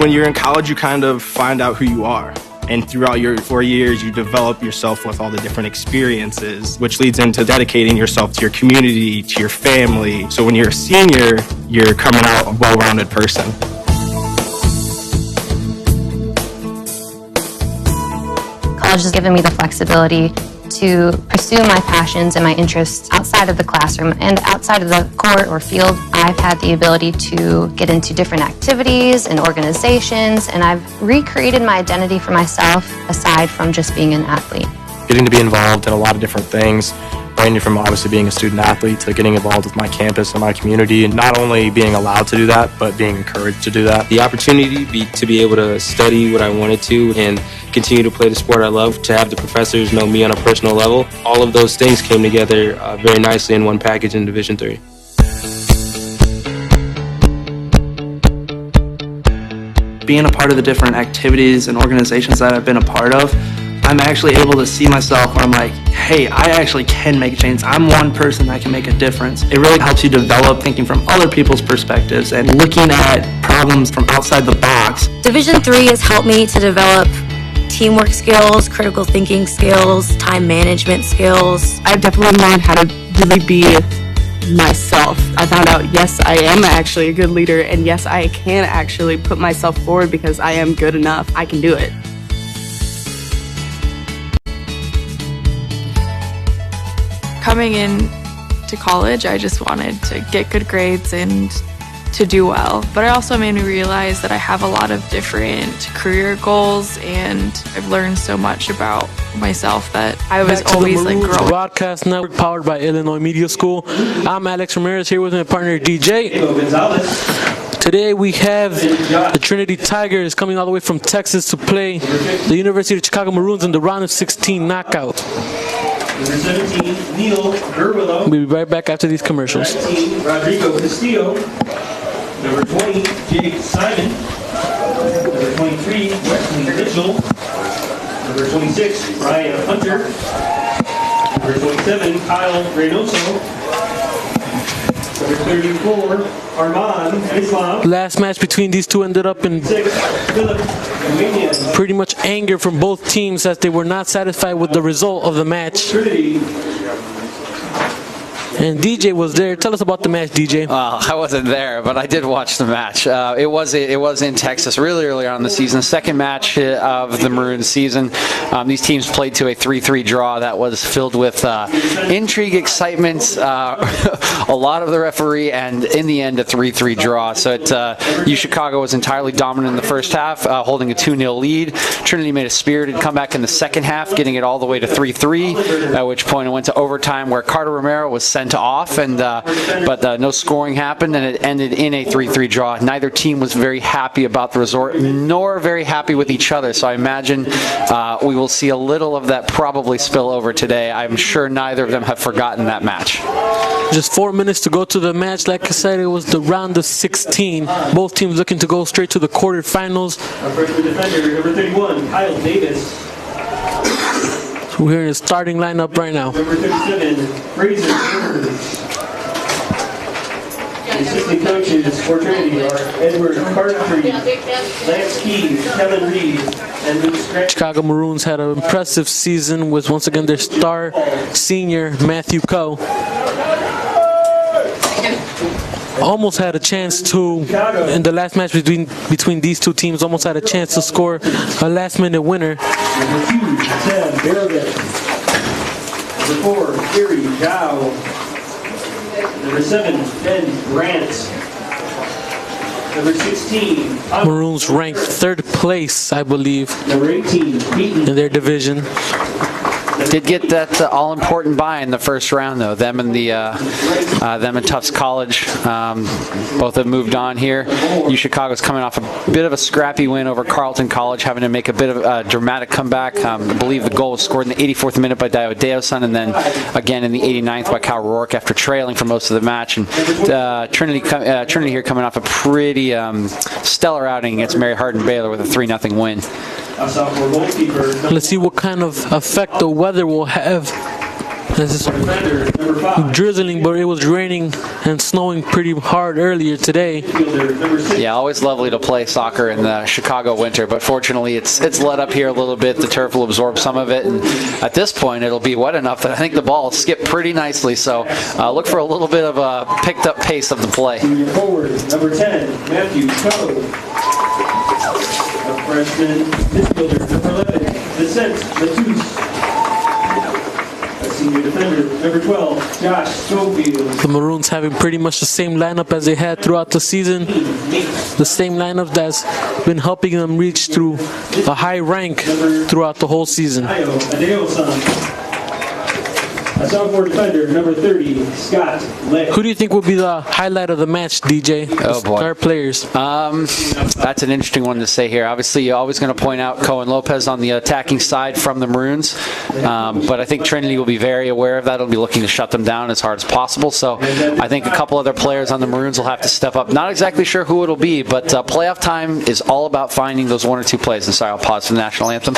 When you're in college, you kind of find out who you are. And throughout your 4 years, you develop yourself with all the different experiences, which leads into dedicating yourself to your community, to your family. So when you're a senior, you're coming out a well-rounded person. College has given me the flexibility to pursue my passions and my interests outside of the classroom and outside of the court or field. I've had the ability to get into different activities and organizations, and I've recreated my identity for myself aside from just being an athlete. Getting to be involved in a lot of different things, ranging from obviously being a student athlete to getting involved with my campus and my community, and not only being allowed to do that, but being encouraged to do that. The opportunity to be able to study what I wanted to and continue to play the sport I love, to have the professors know me on a personal level, all of those things came together very nicely in one package in Division III. Being a part of the different activities and organizations that I've been a part of, I'm actually able to see myself where I'm like, hey, I actually can make a change. I'm one person that can make a difference. It really helps you develop thinking from other people's perspectives and looking at problems from outside the box. Division III has helped me to develop teamwork skills, critical thinking skills, time management skills. I've definitely learned how to really be myself. I found out, yes, I am actually a good leader, and yes, I can actually put myself forward because I am good enough. I can do it. Coming in to college, I just wanted to get good grades and to do well. But it also made me realize that I have a lot of different career goals, and I've learned so much about myself that I was always like growing. Broadcast Network powered by Illinois Media School. I'm Alex Ramirez here with my partner DJ. Today we have the Trinity Tigers coming all the way from Texas to play the University of Chicago Maroons in the round of 16 knockout. Number 17, Neil Gerwillow. We'll be right back after these commercials. 19, Rodrigo Castillo. Number 20, Jake Simon. Number 23, Wesley Mitchell. Number 26, Ryan Hunter. Number 27, Kyle Reynoso. Number 34, Armand Islam. Last match between these two ended up in pretty much anger from both teams as they were not satisfied with the result of the match. And DJ was there. Tell us about the match, DJ. Well, I wasn't there, but I did watch the match. It was in Texas really early on in the season, second match of the Maroons season. These teams played to a 3-3 draw that was filled with intrigue, excitement, a lot of the referee, and in the end a 3-3 draw. So UChicago was entirely dominant in the first half, holding a 2-0 lead. Trinity made a spirited comeback in the second half, getting it all the way to 3-3, at which point it went to overtime where Carter Romero was sent off, and but no scoring happened, and it ended in a 3-3 draw. Neither team was very happy about the result, nor very happy with each other, so I imagine we will see a little of that probably spill over today. I'm sure neither of them have forgotten that match. Just 4 minutes to go to the match. Like I said, it was the round of 16. Both teams looking to go straight to the quarterfinals. Our freshman defender, number 31, Kyle Davis. We're here in the starting lineup right now. Number 37, Fraser Rivers. The assistant coaches for Trinity are Edward Cartry, Lance Key, Kevin Reed, and Luke Scratch. Chicago Maroons had an impressive season with, once again, their star senior, Matthew Coe. Almost had a chance to, in the last match between these two teams, almost had a chance to score a last-minute winner. Number 2, Sam Berrigan. Number 4, Gary Dow. Number 7, Ben Grant. Number 16, Maroons ranked third place, I believe, number 18, Peyton. in their division. Did get that all-important bye in the first round, though. Them and Tufts College both have moved on here. UChicago's coming off a bit of a scrappy win over Carleton College, having to make a bit of a dramatic comeback. I believe the goal was scored in the 84th minute by Dio Deoson, and then again in the 89th by Cal Rourke after trailing for most of the match. And Trinity here coming off a pretty stellar outing against Mary Hardin Baylor with a 3-0 win. A sophomore goalkeeper. Let's see what kind of effect the weather will have This is drizzling, but it was raining and snowing pretty hard earlier today. Yeah, always lovely to play soccer in the Chicago winter, but fortunately it's let up here a little bit. The turf will absorb some of it, and at this point it'll be wet enough that I think the ball will skip pretty nicely. So look for a little bit of a picked up pace of the play. Forward, number 10, Matthew Coe. A freshman midfielder, number 11, Vicente Matus. Senior defender, number 12, Josh Schofield. The Maroons having pretty much the same lineup as they had throughout the season. The same lineup that's been helping them reach through a high rank throughout the whole season. A sophomore defender, number 30, Scott Lay. Who do you think will be the highlight of the match, DJ? Oh, boy. Our players. That's an interesting one to say here. Obviously, you're always going to point out Cohen Lopez on the attacking side from the Maroons. But I think Trinity will be very aware of that. It'll be looking to shut them down as hard as possible. So I think a couple other players on the Maroons will have to step up. Not exactly sure who it'll be, but playoff time is all about finding those one or two plays. And sorry, I'll pause for the national anthem.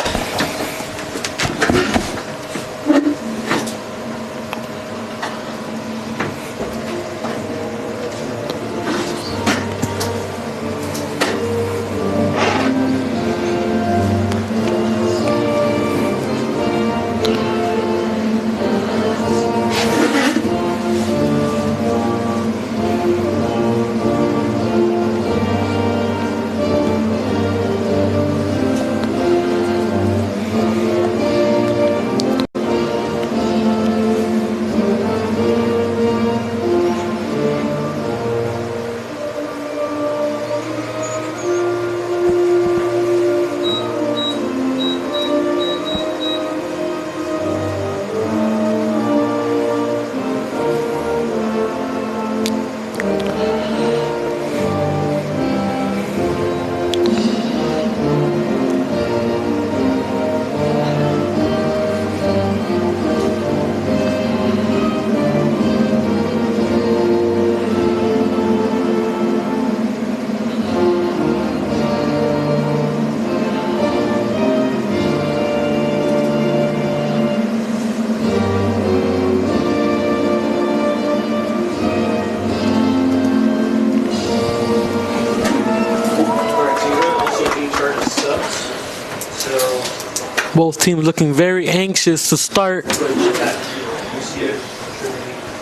Both teams looking very anxious to start.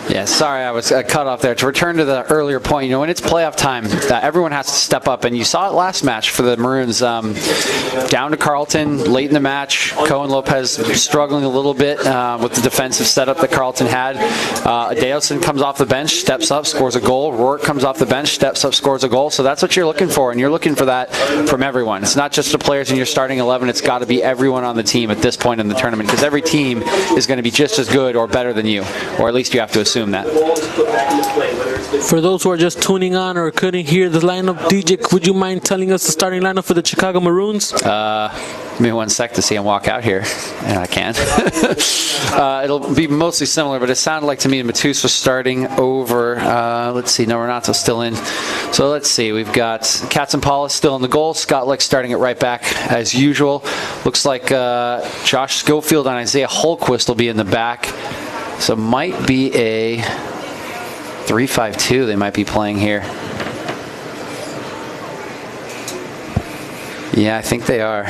Yeah, sorry I was cut off there. To return to the earlier point, when it's playoff time, everyone has to step up. And you saw it last match for the Maroons. Down to Carleton late in the match. Cohen Lopez struggling a little bit with the defensive setup that Carleton had. Adeosun comes off the bench, steps up, scores a goal. Rourke comes off the bench, steps up, scores a goal. So that's what you're looking for, and you're looking for that from everyone. It's not just the players in your starting 11. It's got to be everyone on the team at this point in the tournament, because every team is going to be just as good or better than you, or at least you have to assume that. For those who are just tuning on or couldn't hear the lineup, DJ, would you mind telling us the starting lineup for the Chicago Maroons? Give me 1 sec to see him walk out here, and I can. It'll be mostly similar, but it sounded like to me Matus was starting over. Let's see, no, Renato's still in. So let's see, we've got Katzenpala still in the goal. Scott Lick starting it right back as usual. Looks like Josh Schofield and Isaiah Holquist will be in the back. So might be a 3-5-2 they might be playing here. Yeah, I think they are.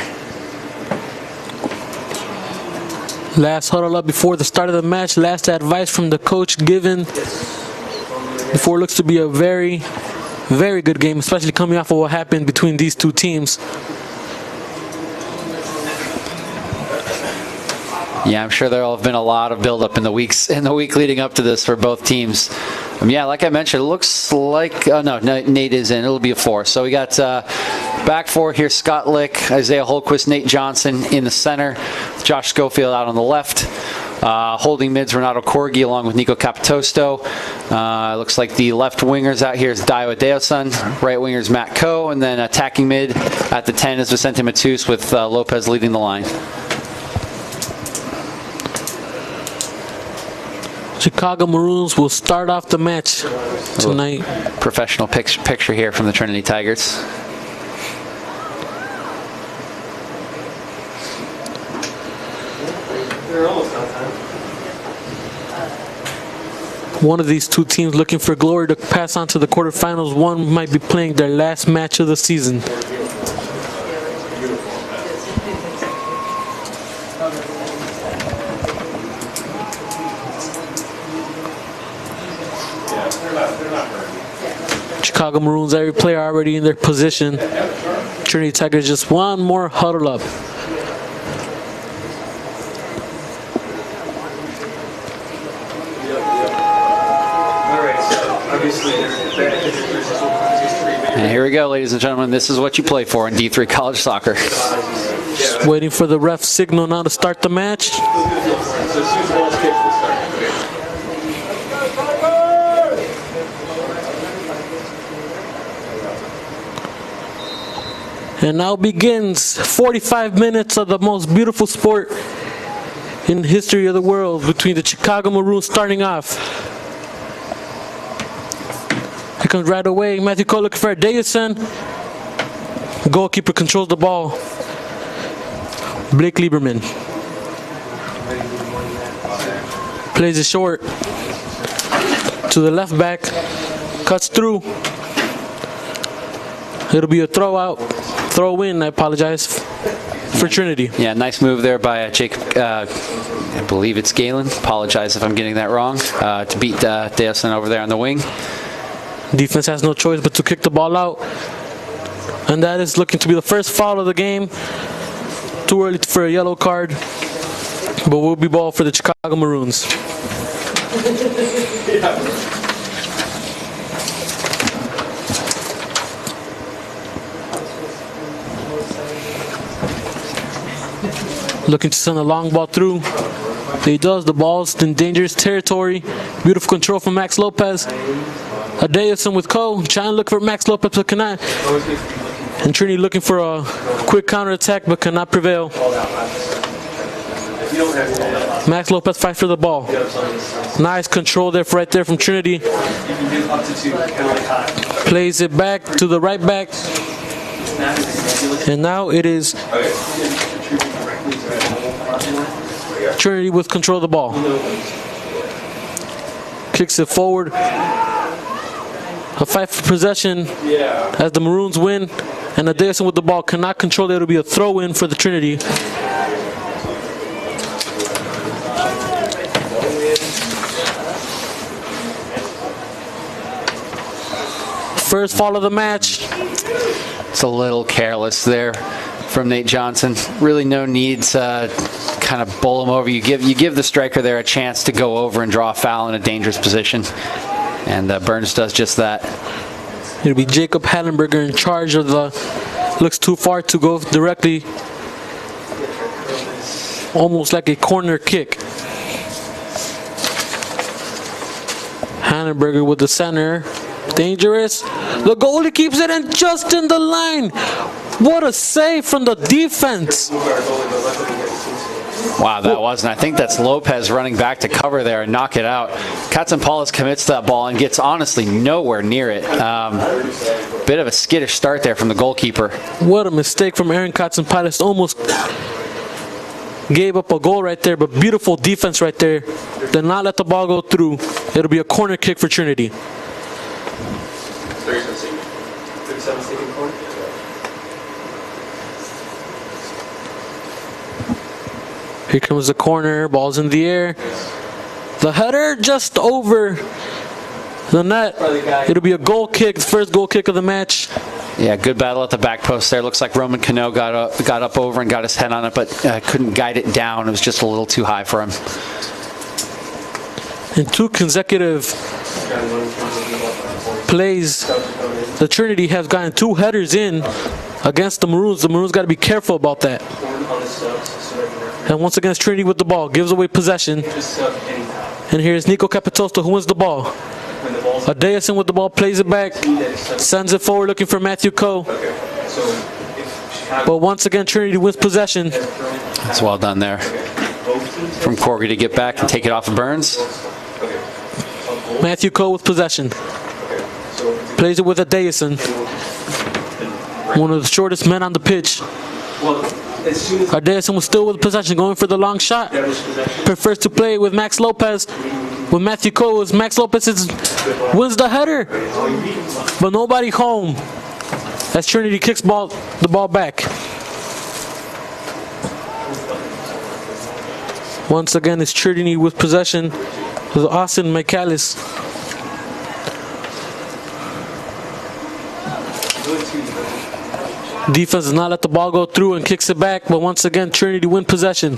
Last huddle up before the start of the match. Last advice from the coach given before it looks to be a very, very good game, especially coming off of what happened between these two teams. Yeah, I'm sure there will have been a lot of buildup in the week leading up to this for both teams. Yeah, like I mentioned, it looks like no, Nate is in. It'll be a 4. So we got back 4 here: Scott Lick, Isaiah Holquist, Nate Johnson in the center, Josh Schofield out on the left. Holding mids, Renato Corgi along with Nico Capitosto. Looks like the left wingers out here is Dio Adeosun, right wingers Matt Coe, and then attacking mid at the 10 is Vicente Matus with Lopez leading the line. Chicago Maroons will start off the match tonight. Professional picture here from the Trinity Tigers. They're almost out of time. One of these two teams looking for glory to pass on to the quarterfinals. One might be playing their last match of the season. Chicago Maroons, every player already in their position. Trinity Tigers just one more huddle up. And here we go, ladies and gentlemen. This is what you play for in D3 college soccer. Just waiting for the ref signal now to start the match. And now begins 45 minutes of the most beautiful sport in the history of the world between the Chicago Maroons starting off. Here comes right away Matthew Cole looking for Deason. Goalkeeper controls the ball. Blake Lieberman plays it short to the left back, cuts through. It'll be a throw in, I apologize, for Trinity. Yeah, nice move there by Jacob, I believe it's Galen. Apologize if I'm getting that wrong. To beat Deason over there on the wing. Defense has no choice but to kick the ball out. And that is looking to be the first foul of the game. Too early for a yellow card, but will be ball for the Chicago Maroons. Looking to send a long ball through. He does. The ball's in dangerous territory. Beautiful control from Max Lopez. Adeosun with Cole, trying to look for Max Lopez, but cannot. And Trinity looking for a quick counterattack, but cannot prevail. Max Lopez fights for the ball. Nice control there, right there from Trinity. Plays it back to the right back. And now it is Trinity with control of the ball. Kicks it forward. A fight for possession as the Maroons win, and Adeosun with the ball cannot control it. It'll be a throw-in for the Trinity. First foul of the match. It's a little careless there from Nate Johnson. Really no need to kind of bowl him over. You give the striker there a chance to go over and draw a foul in a dangerous position. And Burns does just that. It'll be Jacob Hallenberger in charge of the... Looks too far to go directly. Almost like a corner kick. Hallenberger with the center. Dangerous. The goalie keeps it in just in the line. What a save from the defense. Wow, that wasn't. I think that's Lopez running back to cover there and knock it out. Katsampalis commits to that ball and gets honestly nowhere near it. Bit of a skittish start there from the goalkeeper. What a mistake from Aaron Katsampalis. Almost gave up a goal right there, but beautiful defense right there. Did not let the ball go through. It'll be a corner kick for Trinity. 37-second corner. Here comes the corner, ball's in the air. The header just over the net. It'll be a goal kick, the first goal kick of the match. Yeah, good battle at the back post there. Looks like Roman Cano got up over and got his head on it, but couldn't guide it down. It was just a little too high for him. In two consecutive plays, the Trinity has gotten two headers in against the Maroons. The Maroons got to be careful about that. And once again, it's Trinity with the ball, gives away possession. And here's Nico Capitosta who wins the ball. Adeosun with the ball, plays it back, sends it forward looking for Matthew Coe. But once again, Trinity wins possession. That's well done there from Corgi to get back and take it off of Burns. Matthew Coe with possession. Plays it with Adeosun. One of the shortest men on the pitch. Adeosun was still with possession, going for the long shot. Prefers to play with Max Lopez. with Matthew Coe as Max Lopez wins the header, but nobody home as Trinity kicks the ball back. Once again, it's Trinity with possession with Austin Michaelis. Defense does not let the ball go through and kicks it back, but once again, Trinity win possession.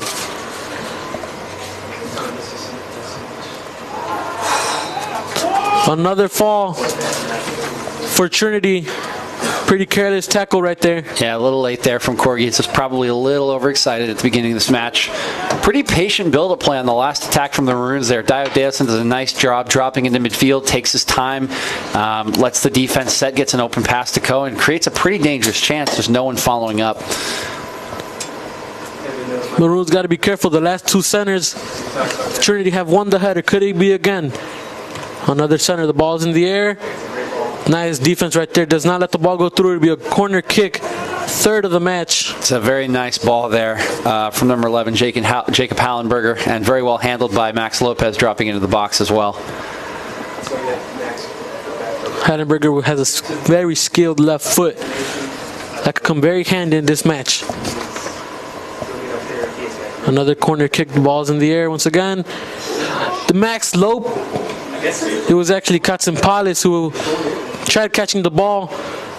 Another fall for Trinity. Pretty careless tackle right there. Yeah, a little late there from Corgi. It's just probably a little overexcited at the beginning of this match. Pretty patient build-up play on the last attack from the Maroons there. Dio Deason does a nice job dropping into midfield, takes his time, lets the defense set, gets an open pass to Coe, and creates a pretty dangerous chance. There's no one following up. Maroons got to be careful. The last two centers, Trinity have won the header. Could it be again? Another center. The ball's in the air. Nice defense right there. Does not let the ball go through. It'll be a corner kick. Third of the match. It's a very nice ball there from number 11, Jacob Hallenberger, and very well handled by Max Lopez dropping into the box as well. Hallenberger has a very skilled left foot that could come very handy in this match. Another corner kick. The ball's in the air once again. The Max Lope. It was actually Katsimpalis who tried catching the ball.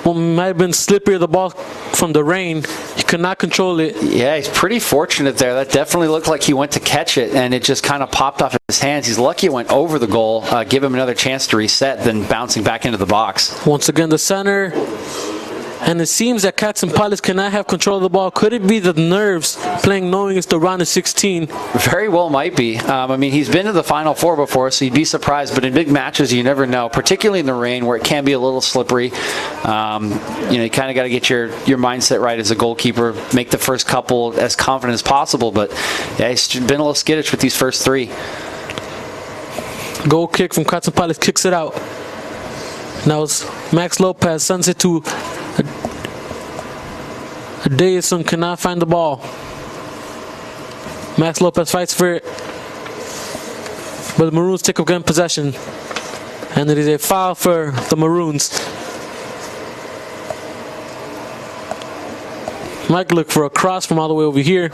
Well, might have been slippery, the ball from the rain. He could not control it. Yeah, he's pretty fortunate there. That definitely looked like he went to catch it, and it just kind of popped off his hands. He's lucky it went over the goal, give him another chance to reset, then bouncing back into the box. Once again, the center. And it seems that Katsimpalis cannot have control of the ball. Could it be the nerves playing knowing it's the round of 16? Very well might be. I mean, he's been to the Final Four before, so you'd be surprised. But in big matches, you never know, particularly in the rain where it can be a little slippery. You kind of got to get your mindset right as a goalkeeper, make the first couple as confident as possible. But yeah, he's been a little skittish with these first three. Goal kick from Katsimpalis, kicks it out. Now it's Max Lopez, sends it to Deason, cannot find the ball. Max Lopez fights for it, but the Maroons take again possession, and it is a foul for the Maroons. Mike look for a cross from all the way over here.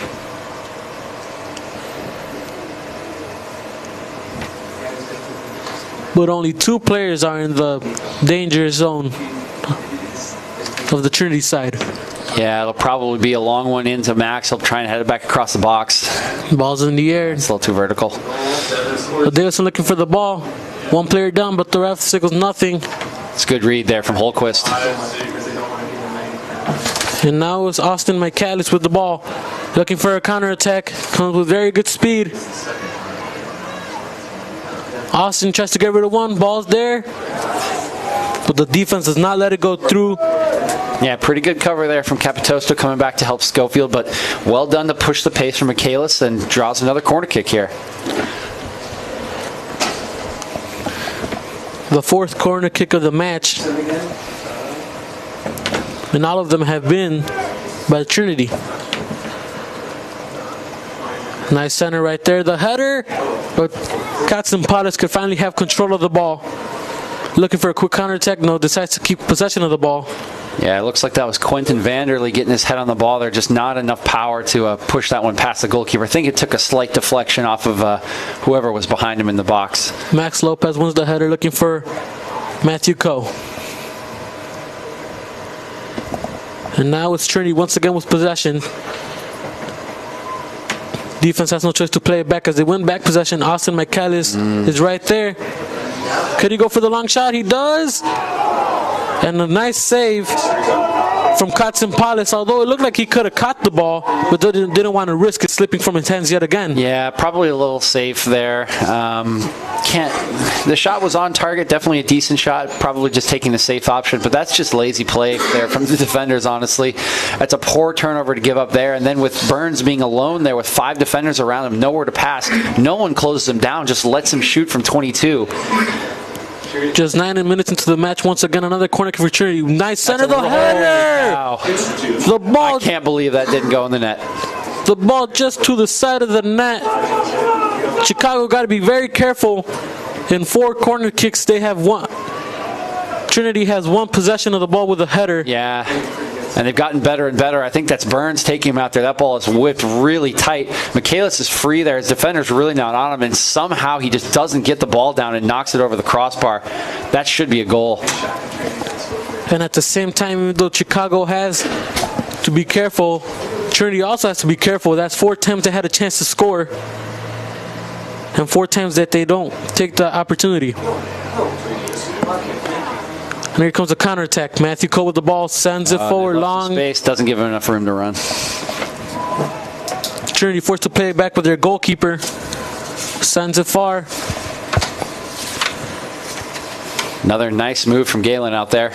But only two players are in the danger zone of the Trinity side. Yeah, it'll probably be a long one into Max. He'll try and head it back across the box. Ball's in the air. It's a little too vertical. Davison looking for the ball. One player down, but the ref signals nothing. It's a good read there from Holquist. And now it's Austin Michaelis with the ball. Looking for a counterattack. Comes with very good speed. Austin tries to get rid of one. Ball's there. But the defense does not let it go through. Yeah, pretty good cover there from Capitosto coming back to help Schofield, but well done to push the pace from Michaelis and draws another corner kick here. The fourth corner kick of the match. And all of them have been by Trinity. Nice center right there. The header, but Katsimpalis could finally have control of the ball. Looking for a quick counterattack. No, decides to keep possession of the ball. Yeah, it looks like that was Quentin Vanderlei getting his head on the ball there. Just not enough power to push that one past the goalkeeper. I think it took a slight deflection off of whoever was behind him in the box. Max Lopez wins the header, looking for Matthew Coe. And now it's Trinity once again with possession. Defense has no choice to play it back as they win back possession. Austin Michaelis is right there. Could he go for the long shot? He does. And a nice save from Katsimpalis, although it looked like he could have caught the ball, but didn't want to risk it slipping from his hands yet again. Yeah, probably a little safe there. The shot was on target, definitely a decent shot, probably just taking the safe option, but that's just lazy play there from the defenders, honestly. That's a poor turnover to give up there, and then with Burns being alone there with 5 defenders around him, nowhere to pass, no one closes him down, just lets him shoot from 22. Just 9 minutes into the match, once again, another corner kick for Trinity. Nice center, the header! Wow. The ball, I can't believe that didn't go in the net. The ball just to the side of the net. Chicago got to be very careful. In 4 corner kicks, they have one. Trinity has 1 possession of the ball with a header. Yeah, and they've gotten better and better. I think that's Burns taking him out there. That ball is whipped really tight. Michaelis is free there. His defender's really not on him, and somehow he just doesn't get the ball down and knocks it over the crossbar. That should be a goal. And at the same time, even though Chicago has to be careful, Trinity also has to be careful. That's 4 times they had a chance to score, and 4 times that they don't take the opportunity. And here comes a counterattack. Matthew Cole with the ball, sends it forward long. Space doesn't give him enough room to run. Trinity forced to play it back with their goalkeeper. Sends it far. Another nice move from Galen out there.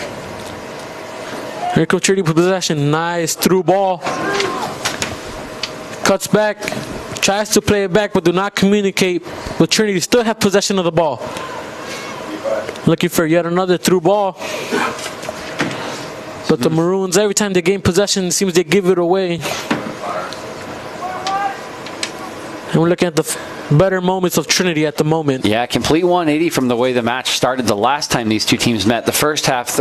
Here comes Trinity with possession. Nice through ball. Cuts back. Tries to play it back, but do not communicate. But Trinity still have possession of the ball. Looking for yet another through ball. But the Maroons, every time they gain possession, it seems they give it away. And we're looking at the better moments of Trinity at the moment. Yeah, complete 180 from the way the match started the last time these two teams met. The first half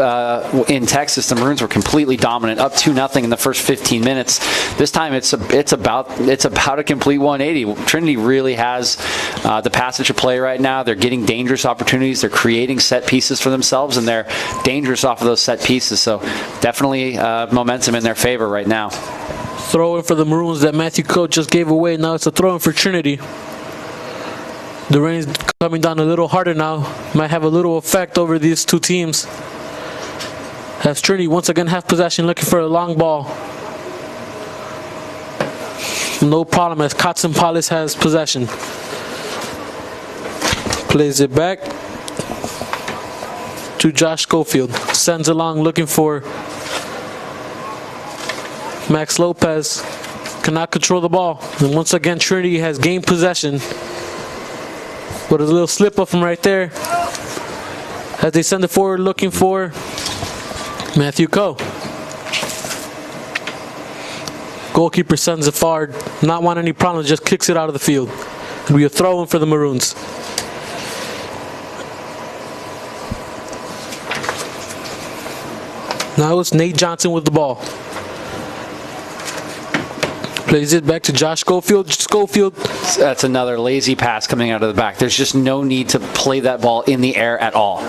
in Texas, the Maroons were completely dominant, up 2-0 in the first 15 minutes. This time it's about a complete 180. Trinity really has the passage of play right now. They're getting dangerous opportunities. They're creating set pieces for themselves, and they're dangerous off of those set pieces. So definitely momentum in their favor right now. Throw-in for the Maroons that Matthew Coach just gave away. Now it's a throw-in for Trinity. The rain's coming down a little harder now. Might have a little effect over these two teams. As Trinity once again have possession, looking for a long ball. No problem as Kotson Palis has possession. Plays it back to Josh Schofield. Sends along looking for Max Lopez. Cannot control the ball. And once again, Trinity has gained possession. But a little slip up from right there as they send it forward looking for Matthew Coe. Goalkeeper sends it forward, not want any problems, just kicks it out of the field. It'll be a throw-in for the Maroons. Now it's Nate Johnson with the ball. Plays it back to Josh Schofield. Schofield. That's another lazy pass coming out of the back. There's just no need to play that ball in the air at all.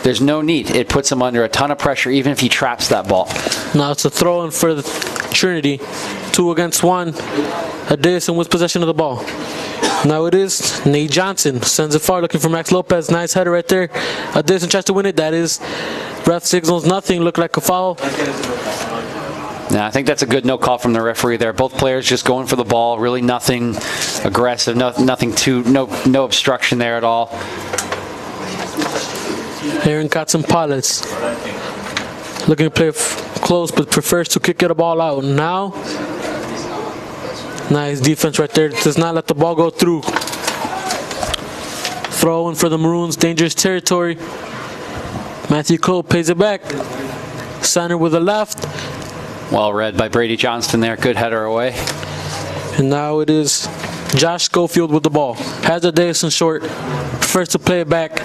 There's no need. It puts him under a ton of pressure even if he traps that ball. Now it's a throw-in for the Trinity. 2 against 1. Adeson with possession of the ball. Now it is Nate Johnson. Sends it far looking for Max Lopez. Nice header right there. Adeson tries to win it. That is. Ref signals nothing. Looked like a foul. Yeah, I think that's a good no call from the referee there. Both players just going for the ball. Really nothing aggressive. No obstruction there at all. Aaron Kotson Palis looking to play close, but prefers to kick the ball out. Now, nice defense right there. Does not let the ball go through. Throw in for the Maroons. Dangerous territory. Matthew Cole pays it back. Center with the left. Well read by Brady Johnston there. Good header away. And now it is Josh Schofield with the ball. Has a Davison short. Prefers to play it back.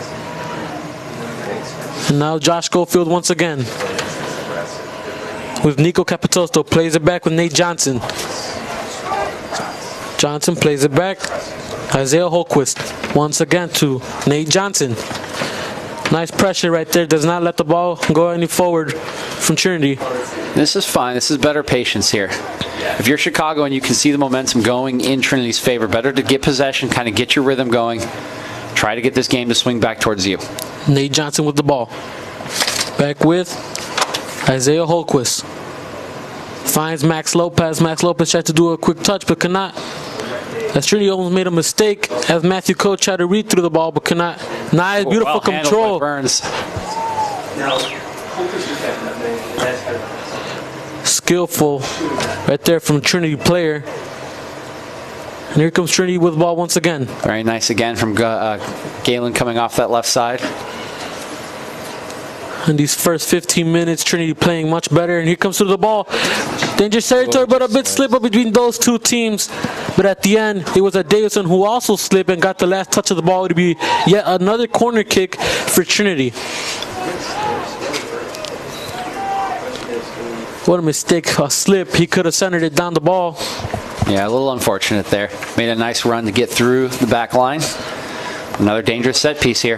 And now Josh Schofield once again. With Nico Capitosto. Plays it back with Nate Johnson. Johnson plays it back. Isaiah Holquist. Once again to Nate Johnson. Nice pressure right there. Does not let the ball go any forward from Trinity. This is fine. This is better patience here. If you're Chicago and you can see the momentum going in Trinity's favor, better to get possession, kind of get your rhythm going. Try to get this game to swing back towards you. Nate Johnson with the ball. Back with Isaiah Holquist. Finds Max Lopez. Max Lopez tried to do a quick touch but cannot. As Trinity almost made a mistake as Matthew Coe tried to read through the ball but cannot. Nice, beautiful control. Burns. Skillful right there from Trinity player. And here comes Trinity with the ball once again. Very nice again from Galen coming off that left side. In these first 15 minutes, Trinity playing much better. And here comes to the ball. Dangerous territory, but a bit slip up between those two teams. But at the end, it was Adeosun who also slipped and got the last touch of the ball. It would be yet another corner kick for Trinity. What a mistake, a slip. He could have centered it down the ball. Yeah, a little unfortunate there. Made a nice run to get through the back line. Another dangerous set piece here.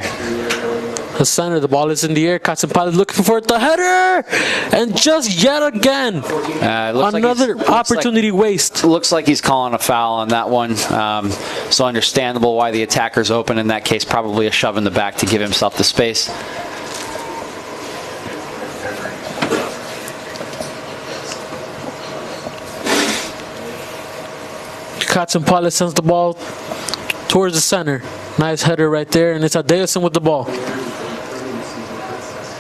The center, the ball is in the air. Katsenpal is looking for the header. And just yet again, another opportunity waste. Looks like he's calling a foul on that one. So understandable why the attacker's open in that case. Probably a shove in the back to give himself the space. Katsenpal sends the ball towards the center. Nice header right there, and it's Adeosun with the ball.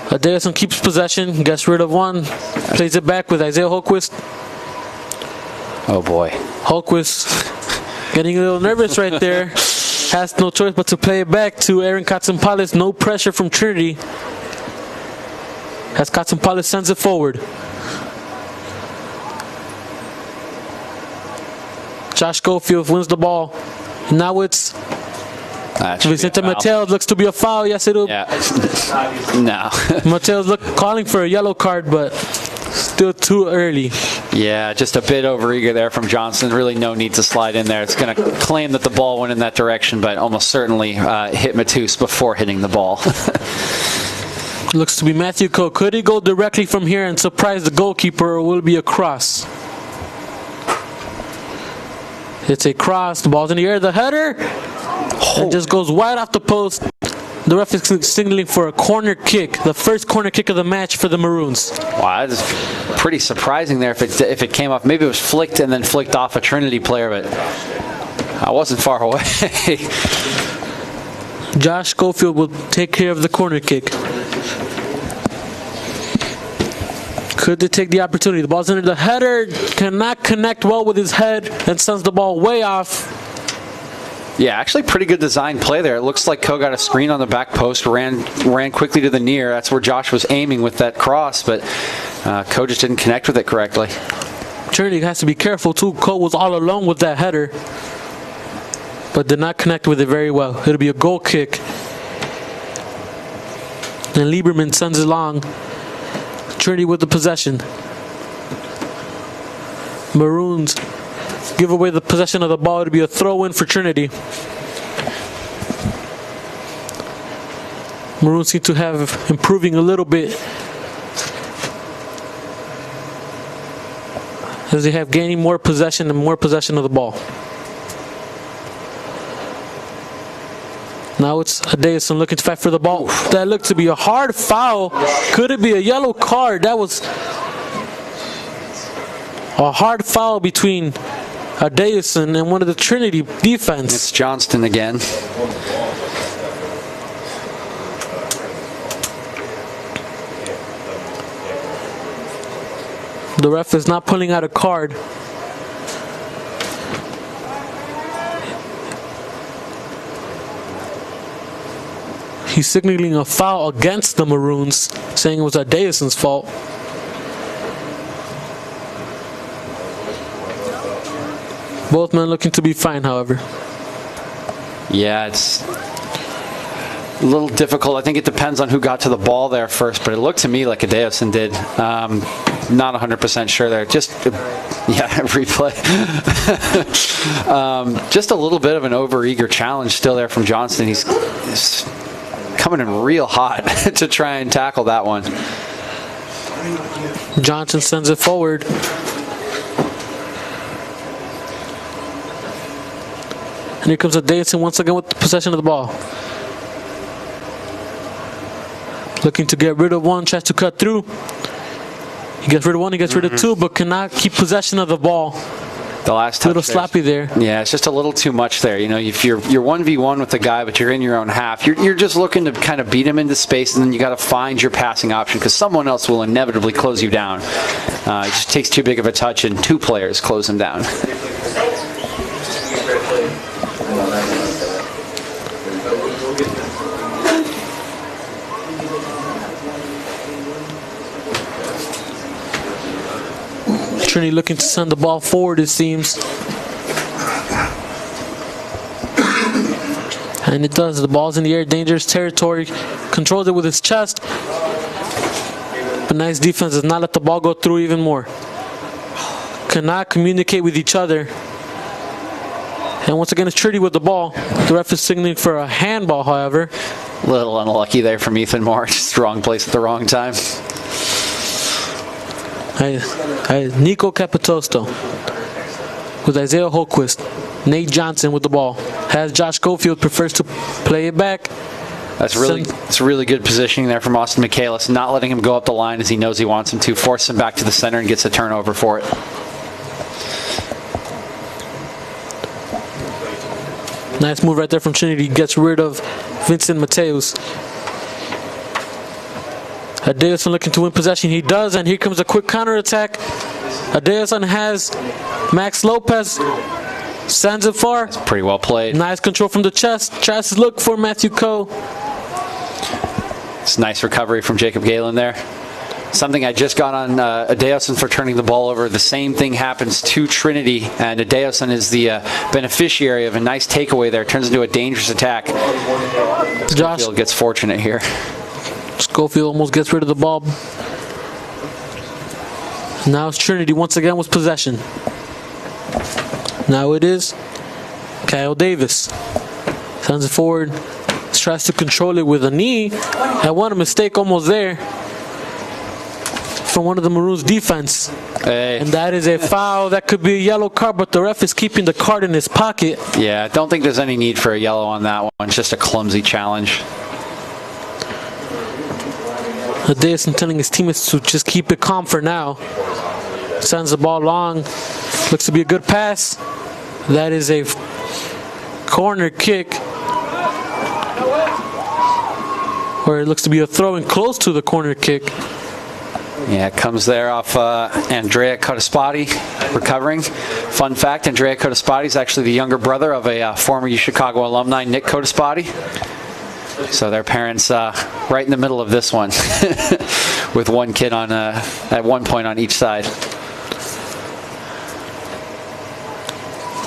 Adeosun keeps possession, gets rid of one, plays it back with Isaiah Holquist. Oh boy. Holquist getting a little nervous right there. Has no choice but to play it back to Aaron Katsenpal. No pressure from Trinity. As Katsenpal sends it forward. Josh Schofield wins the ball. Now it's Vicente Mateos. Looks to be a foul. Yes, it'll. Yeah. No. Mateos calling for a yellow card, but still too early. Yeah, just a bit overeager there from Johnson. Really no need to slide in there. It's going to claim that the ball went in that direction, but almost certainly hit Mateos before hitting the ball. Looks to be Matthew Coe. Could he go directly from here and surprise the goalkeeper, or will it be a cross? It's a cross. The ball's in the air. The header. It just goes wide off the post. The ref is signaling for a corner kick. The first corner kick of the match for the Maroons. Wow, that's pretty surprising there if it came off. Maybe it was flicked and then flicked off a Trinity player, but I wasn't far away. Josh Schofield will take care of the corner kick. Could they take the opportunity? The ball's under the header. Cannot connect well with his head and sends the ball way off. Yeah, actually pretty good design play there. It looks like Coe got a screen on the back post, ran quickly to the near. That's where Josh was aiming with that cross, but Coe just didn't connect with it correctly. Trinity has to be careful too. Coe was all alone with that header, but did not connect with it very well. It'll be a goal kick. And Lieberman sends it long. Trinity with the possession. Maroons give away the possession of the ball. It'll be a throw-in for Trinity. Maroons seem to have improving a little bit as they have gaining more possession and more possession of the ball. Now it's Adeosun looking to fight for the ball. That looked to be a hard foul. Could it be a yellow card? That was a hard foul between Adeosun and one of the Trinity defense. It's Johnston again. The ref is not pulling out a card. He's signaling a foul against the Maroons, saying it was Adeosun's fault. Both men looking to be fine, however. Yeah, it's a little difficult. I think it depends on who got to the ball there first, but it looked to me like Adeosun did. Not 100% sure there. Just, yeah, replay. Just a little bit of an overeager challenge still there from Johnston. He's coming in real hot to try and tackle that one. Johnson sends it forward. And here comes Adeosun once again with the possession of the ball. Looking to get rid of one, tries to cut through. He gets rid of one, he gets rid of two, but cannot keep possession of the ball. The last touch, a little sloppy there. Yeah, it's just a little too much there. You know, if you're 1v1 with the guy, but you're in your own half, you're just looking to kind of beat him into space, and then you got to find your passing option because someone else will inevitably close you down. It just takes too big of a touch, and two players close him down. Trinity looking to send the ball forward, it seems. And it does. The ball's in the air, dangerous territory. Controls it with his chest. But nice defense does not let the ball go through even more. Cannot communicate with each other. And once again, it's Trinity with the ball. The ref is signaling for a handball, however. A little unlucky there from Ethan Moore. Just the wrong place at the wrong time. Nico Capitosto with Isaiah Holquist. Nate Johnson with the ball. Has Josh Schofield, prefers to play it back. That's really good positioning there from Austin Michaelis. Not letting him go up the line as he knows he wants him to. Force him back to the center and gets a turnover for it. Nice move right there from Trinity. Gets rid of Vincent Mateus. Adeosun looking to win possession. He does, and here comes a quick counterattack. Adeosun has Max Lopez. Sends it far. That's pretty well played. Nice control from the chest. Tries to look for Matthew Coe. It's a nice recovery from Jacob Galen there. Something I just got on Adeosun for turning the ball over. The same thing happens to Trinity, and Adeosun is the beneficiary of a nice takeaway there. Turns into a dangerous attack. Schofield gets fortunate here. Schofield almost gets rid of the ball. Now it's Trinity once again with possession. Now it is Kyle Davis. Sends it forward. Tries to control it with a knee. And what a mistake almost there from one of the Maroons defense. Hey. And that is a foul. That could be a yellow card, but the ref is keeping the card in his pocket. Yeah, I don't think there's any need for a yellow on that one. It's just a clumsy challenge. Adeosun telling his teammates to just keep it calm for now. Sends the ball long. Looks to be a good pass. That is a corner kick. Or it looks to be a throw in close to the corner kick. Yeah, it comes there off Andrea Cotaspati recovering. Fun fact, Andrea Cotaspati is actually the younger brother of a former UChicago alumni, Nick Cotaspati. So their parents right in the middle of this one with one kid on at one point on each side.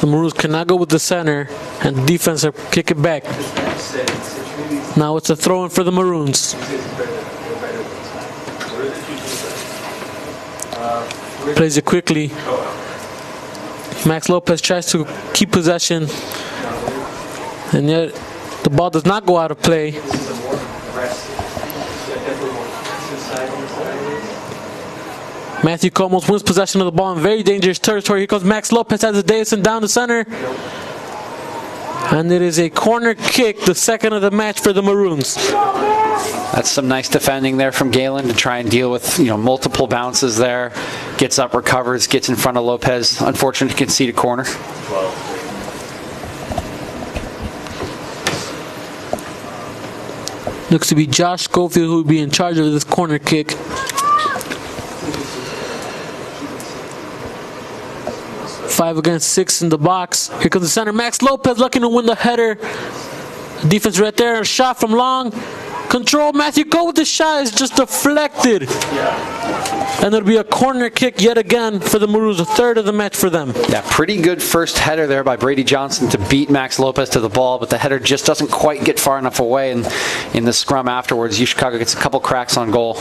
The Maroons cannot go with the center, and the defense are kick it back. Now it's a throw-in for the Maroons. Plays it quickly. Max Lopez tries to keep possession, and yet the ball does not go out of play. Matthew Coe almost wins possession of the ball in very dangerous territory. Here comes Max Lopez as Adeosun down the center. And it is a corner kick, the second of the match for the Maroons. That's some nice defending there from Galen to try and deal with multiple bounces there. Gets up, recovers, gets in front of Lopez. Unfortunate to concede a corner. Looks to be Josh Schofield who will be in charge of this corner kick. 5 against 6 in the box. Here comes the center. Max Lopez looking to win the header. Defense right there. A shot from long. Control. Matthew Coe with the shot is just deflected. And it'll be a corner kick yet again for the Maroons. A third of the match for them. Yeah, pretty good first header there by Brady Johnson to beat Max Lopez to the ball, but the header just doesn't quite get far enough away. And in the scrum afterwards, UChicago gets a couple cracks on goal.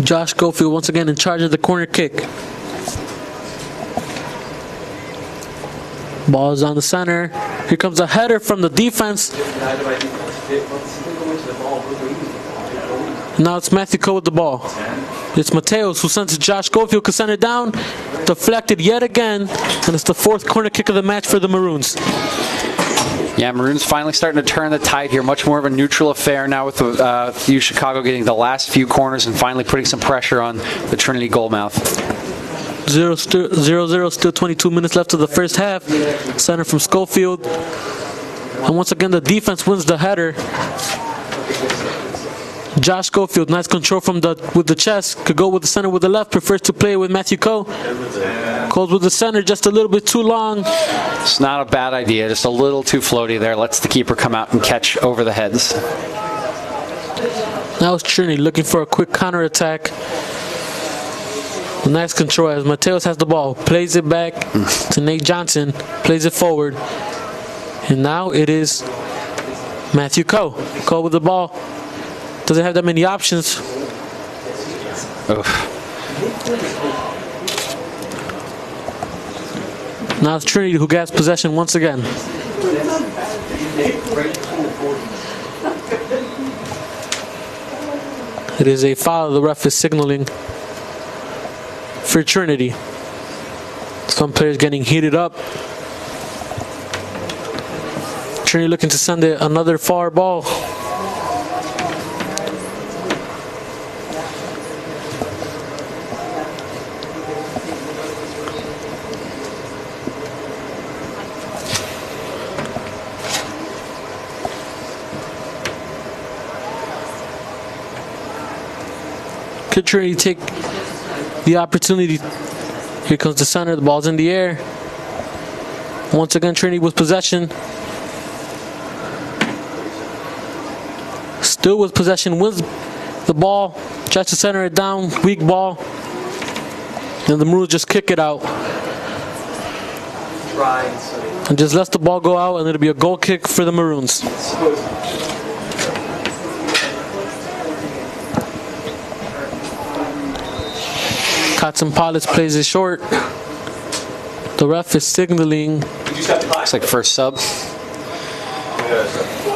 Josh Schofield once again in charge of the corner kick. Ball is on the center. Here comes a header from the defense. Now it's Matthew Coe with the ball. It's Mateos who sends it to Josh Schofield, could send it down. Deflected yet again. And it's the fourth corner kick of the match for the Maroons. Yeah, Maroons finally starting to turn the tide here. Much more of a neutral affair now with UChicago getting the last few corners and finally putting some pressure on the Trinity goalmouth. 0-0, still 22 minutes left of the first half. Center from Schofield. And once again, the defense wins the header. Josh Schofield, nice control with the chest. Could go with the center with the left. Prefers to play with Matthew Coe. Cole's with the center just a little bit too long. It's not a bad idea. Just a little too floaty there. Lets the keeper come out and catch over the heads. Now it's Trinity looking for a quick counterattack. Nice control as Mateos has the ball. Plays it back to Nate Johnson. Plays it forward. And now it is Matthew Coe. Coe with the ball. Doesn't have that many options. Now it's Trinity who gets possession once again. It is a foul. The ref is signaling for Trinity. Some players getting heated up. Trinity looking to send it another far ball. Could Trinity take the opportunity? Here comes the center. The ball's in the air. Once again, Trinity with possession. Still with possession, wins the ball. Tries to center it down. Weak ball. And the Maroons just kick it out. And just lets the ball go out, and it'll be a goal kick for the Maroons. Katsampalis plays it short. The ref is signaling. Looks like first sub.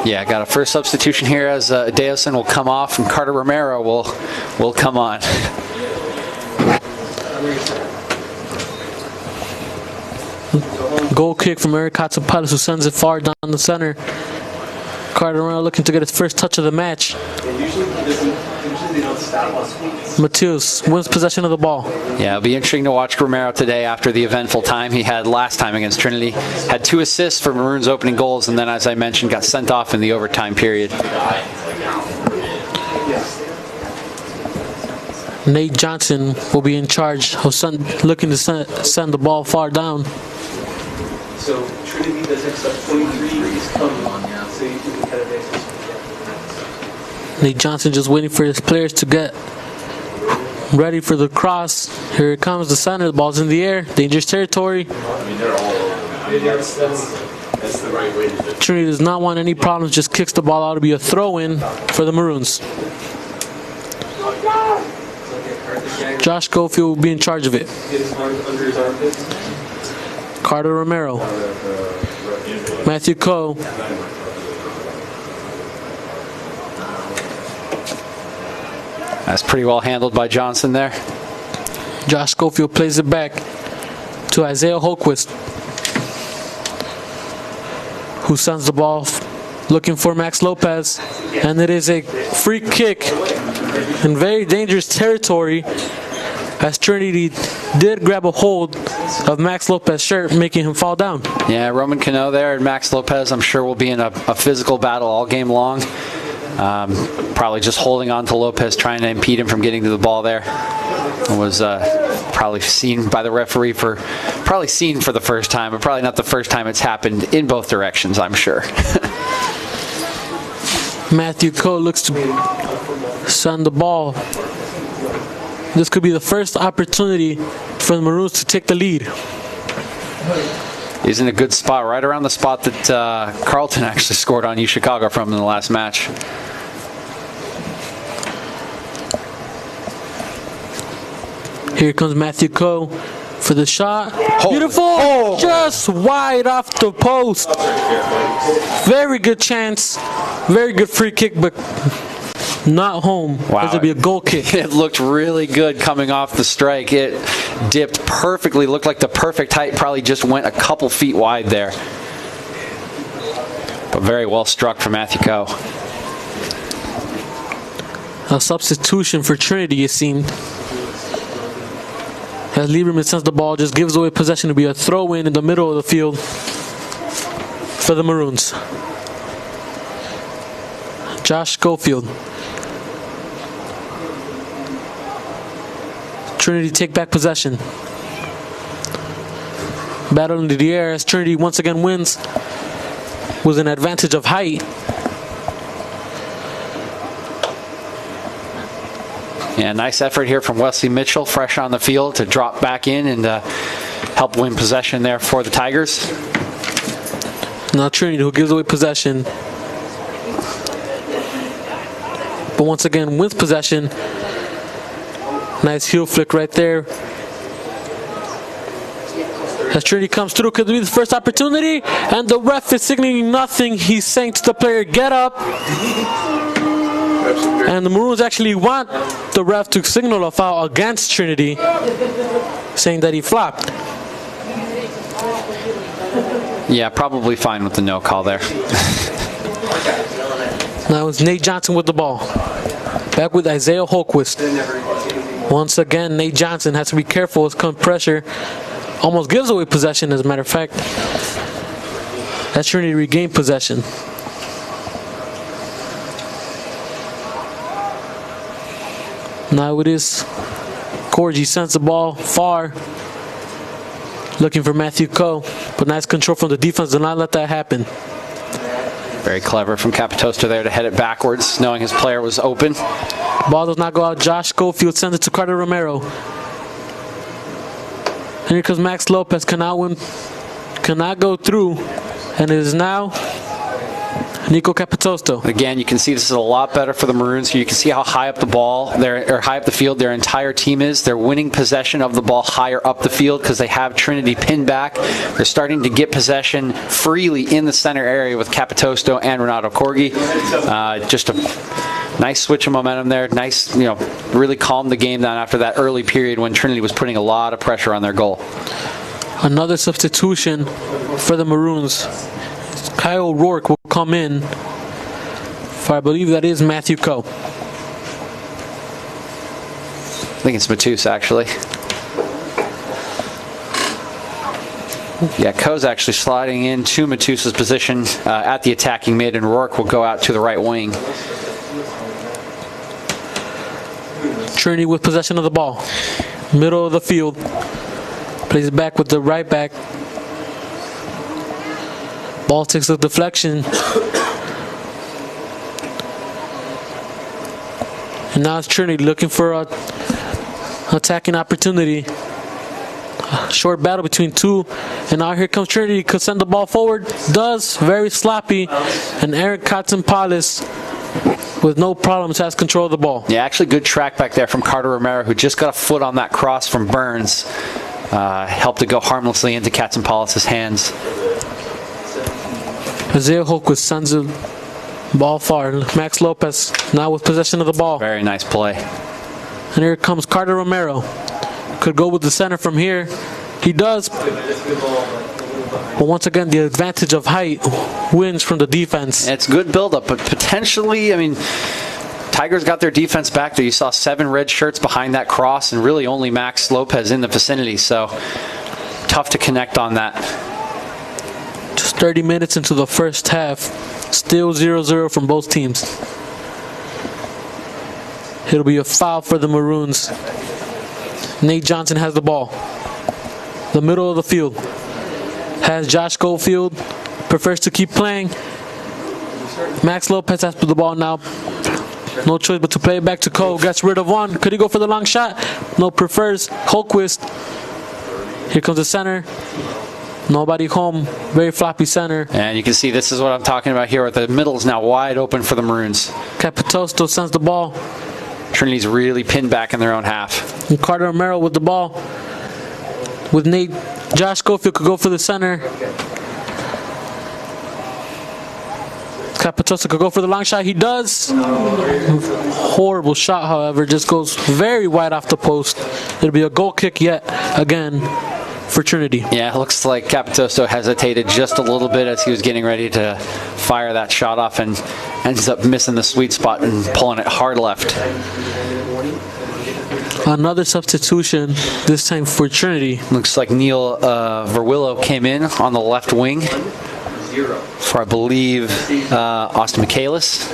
Yeah, got a first substitution here as Deosin will come off and Carter Romero will come on. Goal kick from Eric Katsampalis, who sends it far down the center. Carter Romero looking to get his first touch of the match. Mateus wins possession of the ball. Yeah, it'll be interesting to watch Romero today after the eventful time he had last time against Trinity. Had 2 assists for Maroons opening goals, and then, as I mentioned, got sent off in the overtime period. Nate Johnson will be in charge of looking to send the ball far down. So Trinity doesn't accept 23. He's coming on now, so you can kind of basis. Nate Johnson just waiting for his players to get ready for the cross. Here it comes, the center. The ball's in the air. Dangerous territory. Trinity does not want any problems. Just kicks the ball out to be a throw-in for the Maroons. Josh Schofield will be in charge of it. Carter Romero. Matthew Coe. That's pretty well handled by Johnson there. Josh Schofield plays it back to Isaiah Holquist, who sends the ball looking for Max Lopez, and it is a free kick in very dangerous territory as Trinity did grab a hold of Max Lopez's shirt, making him fall down. Yeah, Roman Cano there and Max Lopez, I'm sure, will be in a physical battle all game long. Probably just holding on to Lopez, trying to impede him from getting to the ball there. It was probably seen by the referee for the first time, but probably not the first time it's happened in both directions, I'm sure. Matthew Coe looks to send the ball. This could be the first opportunity for the Maroons to take the lead. He's in a good spot, right around the spot that Carlton actually scored on UChicago from in the last match. Here comes Matthew Coe for the shot. Holy. Beautiful! Oh. Just wide off the post. Very good chance. Very good free kick, but not home. Wow. It'll be a goal kick. It looked really good coming off the strike. It dipped perfectly, looked like the perfect height, probably just went a couple feet wide there. But very well struck from Matthew Coe. A substitution for Trinity, it seemed. As Lieberman sends the ball, just gives away possession to be a throw-in the middle of the field for the Maroons. Josh Schofield. Trinity take back possession. Battle into the air as Trinity once again wins with an advantage of height. Yeah, nice effort here from Wesley Mitchell, fresh on the field, to drop back in and help win possession there for the Tigers. Now Trinity, who gives away possession, but once again wins possession. Nice heel flick right there. As Trinity comes through, could be the first opportunity, and the ref is signaling nothing. He's saying to the player, get up. And the Maroons actually want the ref to signal a foul against Trinity, saying that he flopped. Yeah, probably fine with the no call there. Now it's Nate Johnson with the ball. Back with Isaiah Holquist. Once again, Nate Johnson has to be careful as come pressure. Almost gives away possession, as a matter of fact. As Trinity regained possession. Now it is Corgi sends the ball far, looking for Matthew Coe, but nice control from the defense. Do not let that happen. Very clever from Capitosta there to head it backwards, knowing his player was open. Ball does not go out. Josh Schofield sends it to Carter Romero. And here comes Max Lopez, cannot go through, and it is now Nico Capitosto. Again, you can see this is a lot better for the Maroons. You can see how high up the ball, or high up the field their entire team is. They're winning possession of the ball higher up the field because they have Trinity pinned back. They're starting to get possession freely in the center area with Capitosto and Renato Corgi. Just a nice switch of momentum there. Nice, really calmed the game down after that early period when Trinity was putting a lot of pressure on their goal. Another substitution for the Maroons. Kyle Rourke will come in for, I believe that is Matthew Coe. I think it's Matus, actually. Yeah, Coe's actually sliding into Matus's position at the attacking mid, and Rourke will go out to the right wing. Trinity with possession of the ball. Middle of the field. Plays it back with the right back. Ball takes a deflection. And now it's Trinity looking for an attacking opportunity. A short battle between two. And now here comes Trinity. Could send the ball forward. Does. Very sloppy. And Eric Katzenpalis, with no problems, has control of the ball. Yeah, actually good track back there from Carter Romero, who just got a foot on that cross from Burns. Helped to go harmlessly into Katzenpalis' hands. Isaiah Holquist sends the ball far. Max Lopez now with possession of the ball. Very nice play. And here comes Carter Romero. Could go with the center from here. He does. But once again, the advantage of height wins from the defense. It's good buildup, but potentially, Tigers got their defense back there. You saw 7 red shirts behind that cross, and really only Max Lopez in the vicinity. So tough to connect on that. Just 30 minutes into the first half. Still 0-0 from both teams. It'll be a foul for the Maroons. Nate Johnson has the ball. The middle of the field. Has Josh Schofield. Prefers to keep playing. Max Lopez has the ball now. No choice but to play it back to Cole. Gets rid of one. Could he go for the long shot? No, prefers Holquist. Here comes the center. Nobody home. Very floppy center. And you can see this is what I'm talking about here. The middle is now wide open for the Maroons. Capitosto sends the ball. Trinity's really pinned back in their own half. And Carter Romero with the ball. With Nate. Josh Schofield could go for the center. Capitosta could go for the long shot. He does. Horrible shot, however. Just goes very wide off the post. It'll be a goal kick yet again for Trinity. Yeah, it looks like Capitosto hesitated just a little bit as he was getting ready to fire that shot off and ends up missing the sweet spot and pulling it hard left. Another substitution, this time for Trinity. Looks like Neil Verwillow came in on the left wing for, I believe, Austin Michaelis.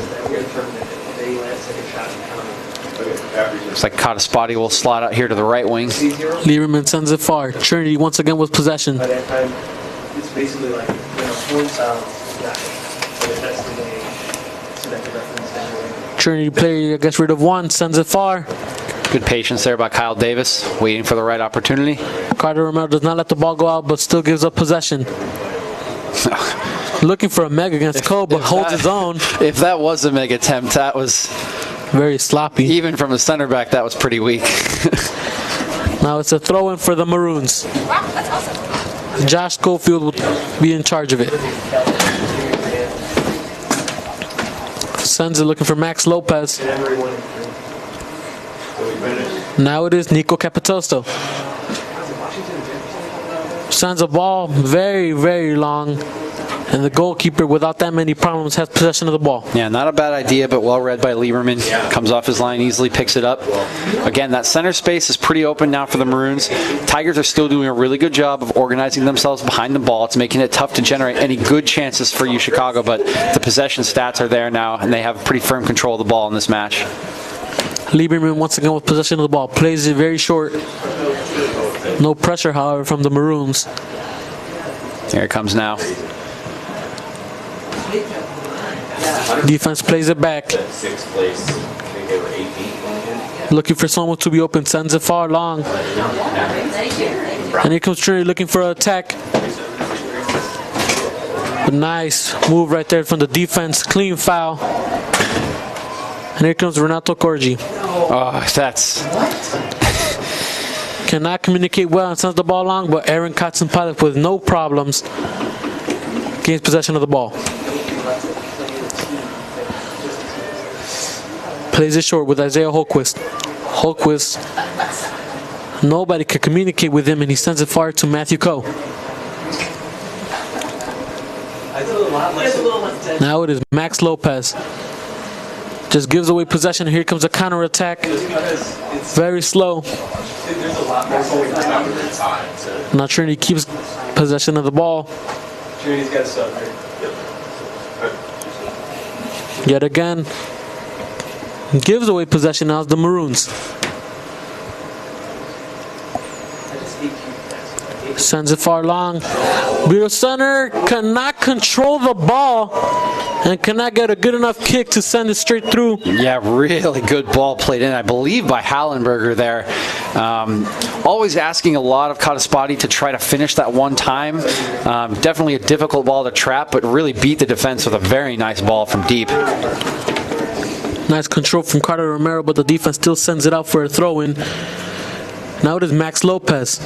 Looks like Cottaspati will slide out here to the right wing. Lieberman sends it far. Trinity once again with possession. It's basically like four styles. Trinity player gets rid of one, sends it far. Good patience there by Kyle Davis, waiting for the right opportunity. Carter Romero does not let the ball go out, but still gives up possession. Looking for a meg against Cole, but holds his own. If that was a meg attempt, that was very sloppy. Even from the center back, that was pretty weak. Now it's a throw-in for the Maroons. Josh Schofield will be in charge of it. Sends it looking for Max Lopez. Now it is Nico Capitosto. Sends a ball very, very long. And the goalkeeper, without that many problems, has possession of the ball. Yeah, not a bad idea, but well read by Lieberman. Comes off his line, easily picks it up. Again, that center space is pretty open now for the Maroons. Tigers are still doing a really good job of organizing themselves behind the ball. It's making it tough to generate any good chances for UChicago, but the possession stats are there now, and they have pretty firm control of the ball in this match. Lieberman once again with possession of the ball. Plays it very short. No pressure, however, from the Maroons. Here it comes now. Defense plays it back. Looking for someone to be open. Sends it far long. And here comes Trinity looking for an attack. A nice move right there from the defense. Clean foul. And here comes Renato Corgi. Oh, that's... Cannot communicate well and sends the ball long, but Aaron Katzenpalek with no problems gains possession of the ball. Plays it short with Isaiah Holquist. Holquist, nobody can communicate with him, and he sends it far to Matthew Coe. Now it is Max Lopez. Just gives away possession. Here comes a counter attack. Very slow. Now Trinity keeps possession of the ball. Trinity's got a sub here. Yet again, gives away possession now as the Maroons. Sends it far long. Beer Center cannot control the ball and cannot get a good enough kick to send it straight through. Yeah, really good ball played in, I believe, by Hallenberger there. Always asking a lot of Kataspati to try to finish that one time. Definitely a difficult ball to trap, but really beat the defense with a very nice ball from deep. Nice control from Carter Romero, but the defense still sends it out for a throw-in. Now it is Max Lopez,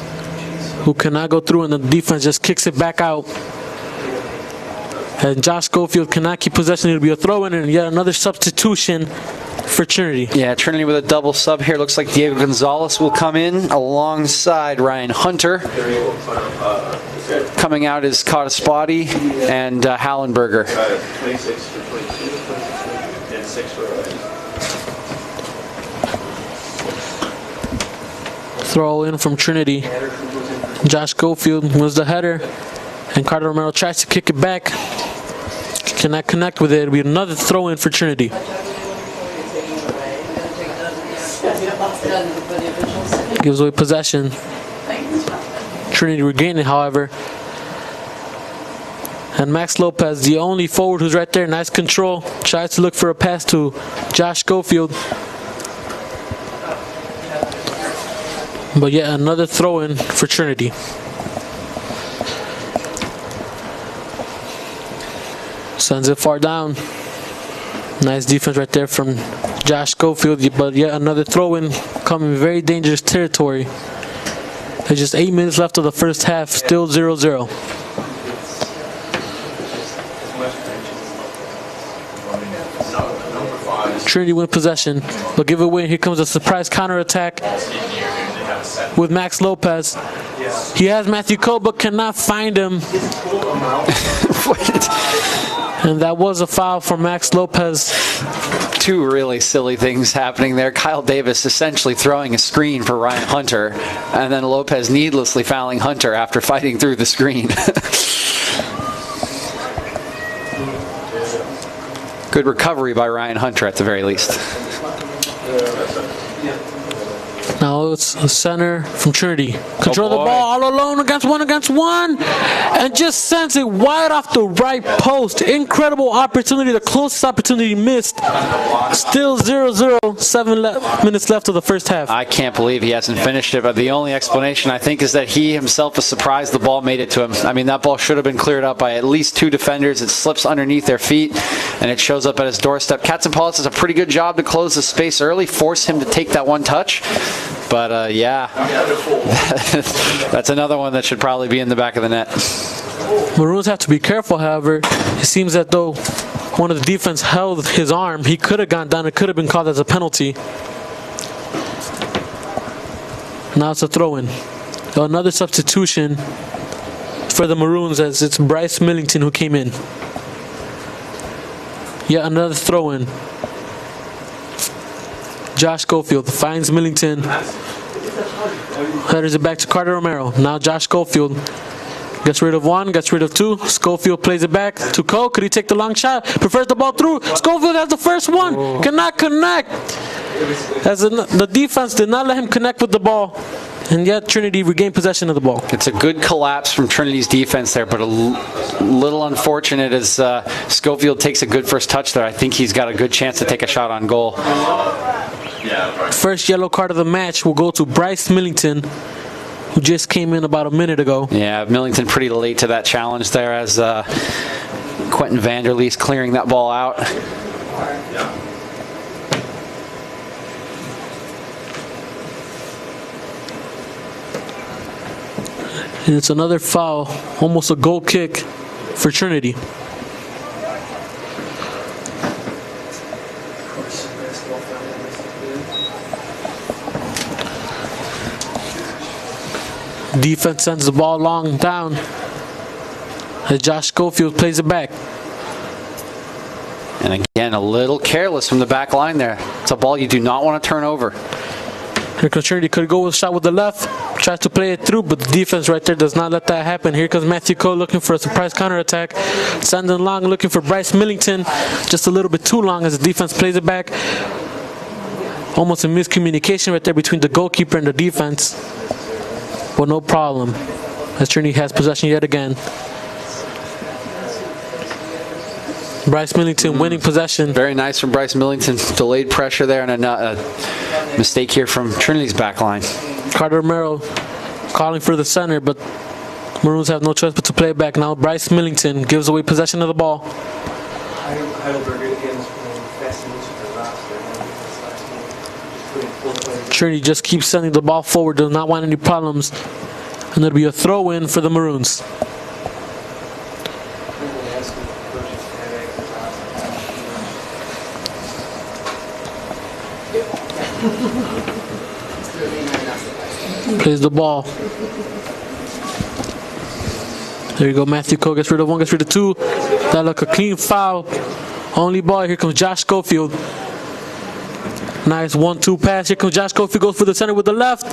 who cannot go through, and the defense just kicks it back out. And Josh Schofield cannot keep possession. It'll be a throw-in and yet another substitution for Trinity. Yeah, Trinity with a double sub here. Looks like Diego Gonzalez will come in alongside Ryan Hunter. Coming out is Kataspati and Hallenberger. 26 for 22 and 6 for Throw in from Trinity. Josh Schofield was the header, and Carter Romero tries to kick it back. Cannot connect with it. It'll be another throw in for Trinity. Gives away possession. Trinity regaining, however. And Max Lopez, the only forward who's right there. Nice control. Tries to look for a pass to Josh Schofield. But yet another throw in for Trinity. Sends it far down. Nice defense right there from Josh Schofield, but yet another throw-in coming in very dangerous territory. There's just 8 minutes left of the first half, still 0-0. Trinity win possession, but give it away. Here comes a surprise counterattack with Max Lopez. He has Matthew Coe, but cannot find him. And that was a foul for Max Lopez. Two really silly things happening there. Kyle Davis essentially throwing a screen for Ryan Hunter, and then Lopez needlessly fouling Hunter after fighting through the screen. Good recovery by Ryan Hunter at the very least. Now it's the center from Trinity. Control the ball all alone against one, and just sends it wide off the right post. Incredible opportunity, the closest opportunity missed. Still 0-0, 7 minutes left of the first half. I can't believe he hasn't finished it, but the only explanation I think is that he himself was surprised the ball made it to him. I mean, that ball should have been cleared up by at least 2 defenders. It slips underneath their feet, and it shows up at his doorstep. Katsapalis does a pretty good job to close the space early, force him to take that one touch. But, yeah, that's another one that should probably be in the back of the net. Maroons have to be careful, however. It seems that though one of the defense held his arm, he could have gone down. It could have been called as a penalty. Now it's a throw-in. Another substitution for the Maroons, as it's Bryce Millington who came in. Yet another throw-in. Josh Schofield finds Millington. Headers it back to Carter Romero. Now Josh Schofield gets rid of one, gets rid of two. Schofield plays it back to Cole. Could he take the long shot? Prefers the ball through. Schofield has the first one. Cannot connect. As the defense did not let him connect with the ball. And yet Trinity regained possession of the ball. It's a good collapse from Trinity's defense there, but a little unfortunate as Schofield takes a good first touch there. I think he's got a good chance to take a shot on goal. First yellow card of the match will go to Bryce Millington, who just came in about a minute ago. Yeah, Millington pretty late to that challenge there as Quentin Vanderleest clearing that ball out. And it's another foul, almost a goal kick for Trinity. Defense sends the ball long down as Josh Schofield plays it back. And again, a little careless from the back line there. It's a ball you do not want to turn over. Here comes Trinity, could go with a shot with the left, tries to play it through, but the defense right there does not let that happen. Here comes Matthew Cole looking for a surprise counterattack. Sending long, looking for Bryce Millington, just a little bit too long as the defense plays it back. Almost a miscommunication right there between the goalkeeper and the defense. But no problem, as Trinity has possession yet again. Bryce Millington winning possession. Very nice from Bryce Millington. Delayed pressure there and a mistake here from Trinity's back line. Carter Romero calling for the center, but Maroons have no choice but to play it back. Now Bryce Millington gives away possession of the ball. Trinity just keeps sending the ball forward, does not want any problems. And it'll be a throw-in for the Maroons. Plays the ball. There you go, Matthew Cole gets rid of one, gets rid of two. That look a clean foul. Only ball. Here comes Josh Schofield. Nice 1-2 pass. Here comes Josh Schofield, goes for the center with the left.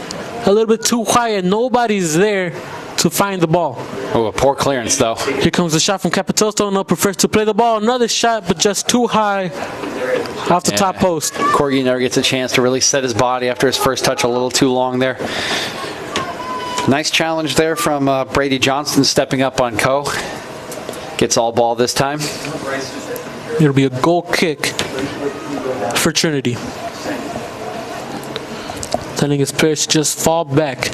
A little bit too quiet. Nobody's there to find the ball. Oh, a poor clearance though. Here comes the shot from Capitosto. No, prefers to play the ball. Another shot, but just too high off the top post. Corgi never gets a chance to really set his body after his first touch, a little too long there. Nice challenge there from Brady Johnston stepping up on Coe. Gets all ball this time. It'll be a goal kick for Trinity. Telling his players to just fall back.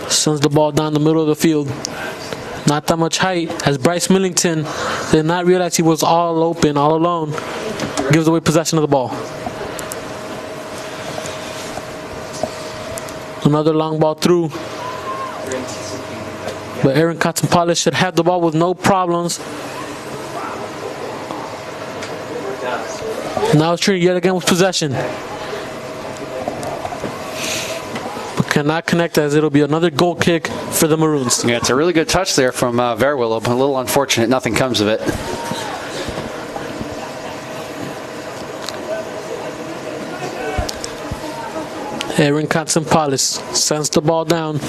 Sends the ball down the middle of the field. Not that much height, as Bryce Millington did not realize he was all open, all alone. Gives away possession of the ball. Another long ball through. But Aaron Katsapalis should have the ball with no problems. Now it's Trinity yet again with possession. But cannot connect, as it'll be another goal kick for the Maroons. Yeah, it's a really good touch there from Verwillow, but a little unfortunate. Nothing comes of it. Aaron Katsapalis sends the ball down.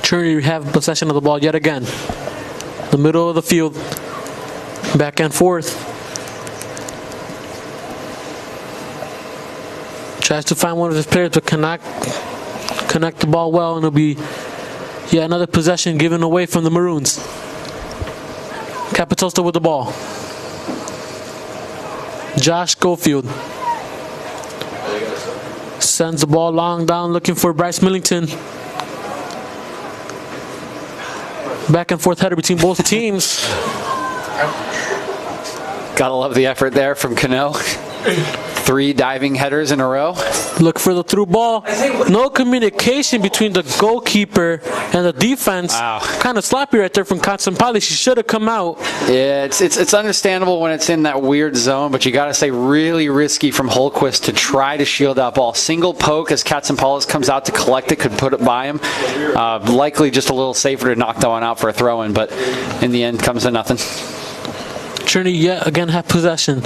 Trinity have possession of the ball yet again. The middle of the field. Back and forth. Tries to find one of his players but cannot connect the ball well, and it'll be another possession given away from the Maroons. Capitosta with the ball. Josh Schofield sends the ball long down looking for Bryce Millington. Back and forth header between both teams. Gotta love the effort there from Cano. 3 diving headers in a row. Look for the through ball. No communication between the goalkeeper and the defense. Wow. Kind of sloppy right there from Katsampali. She should have come out. Yeah, it's understandable when it's in that weird zone, but you got to say really risky from Holquist to try to shield that ball. Single poke as Katsampalis comes out to collect it, could put it by him. Likely just a little safer to knock that one out for a throw-in, but in the end comes to nothing. Trinity yet again have possession.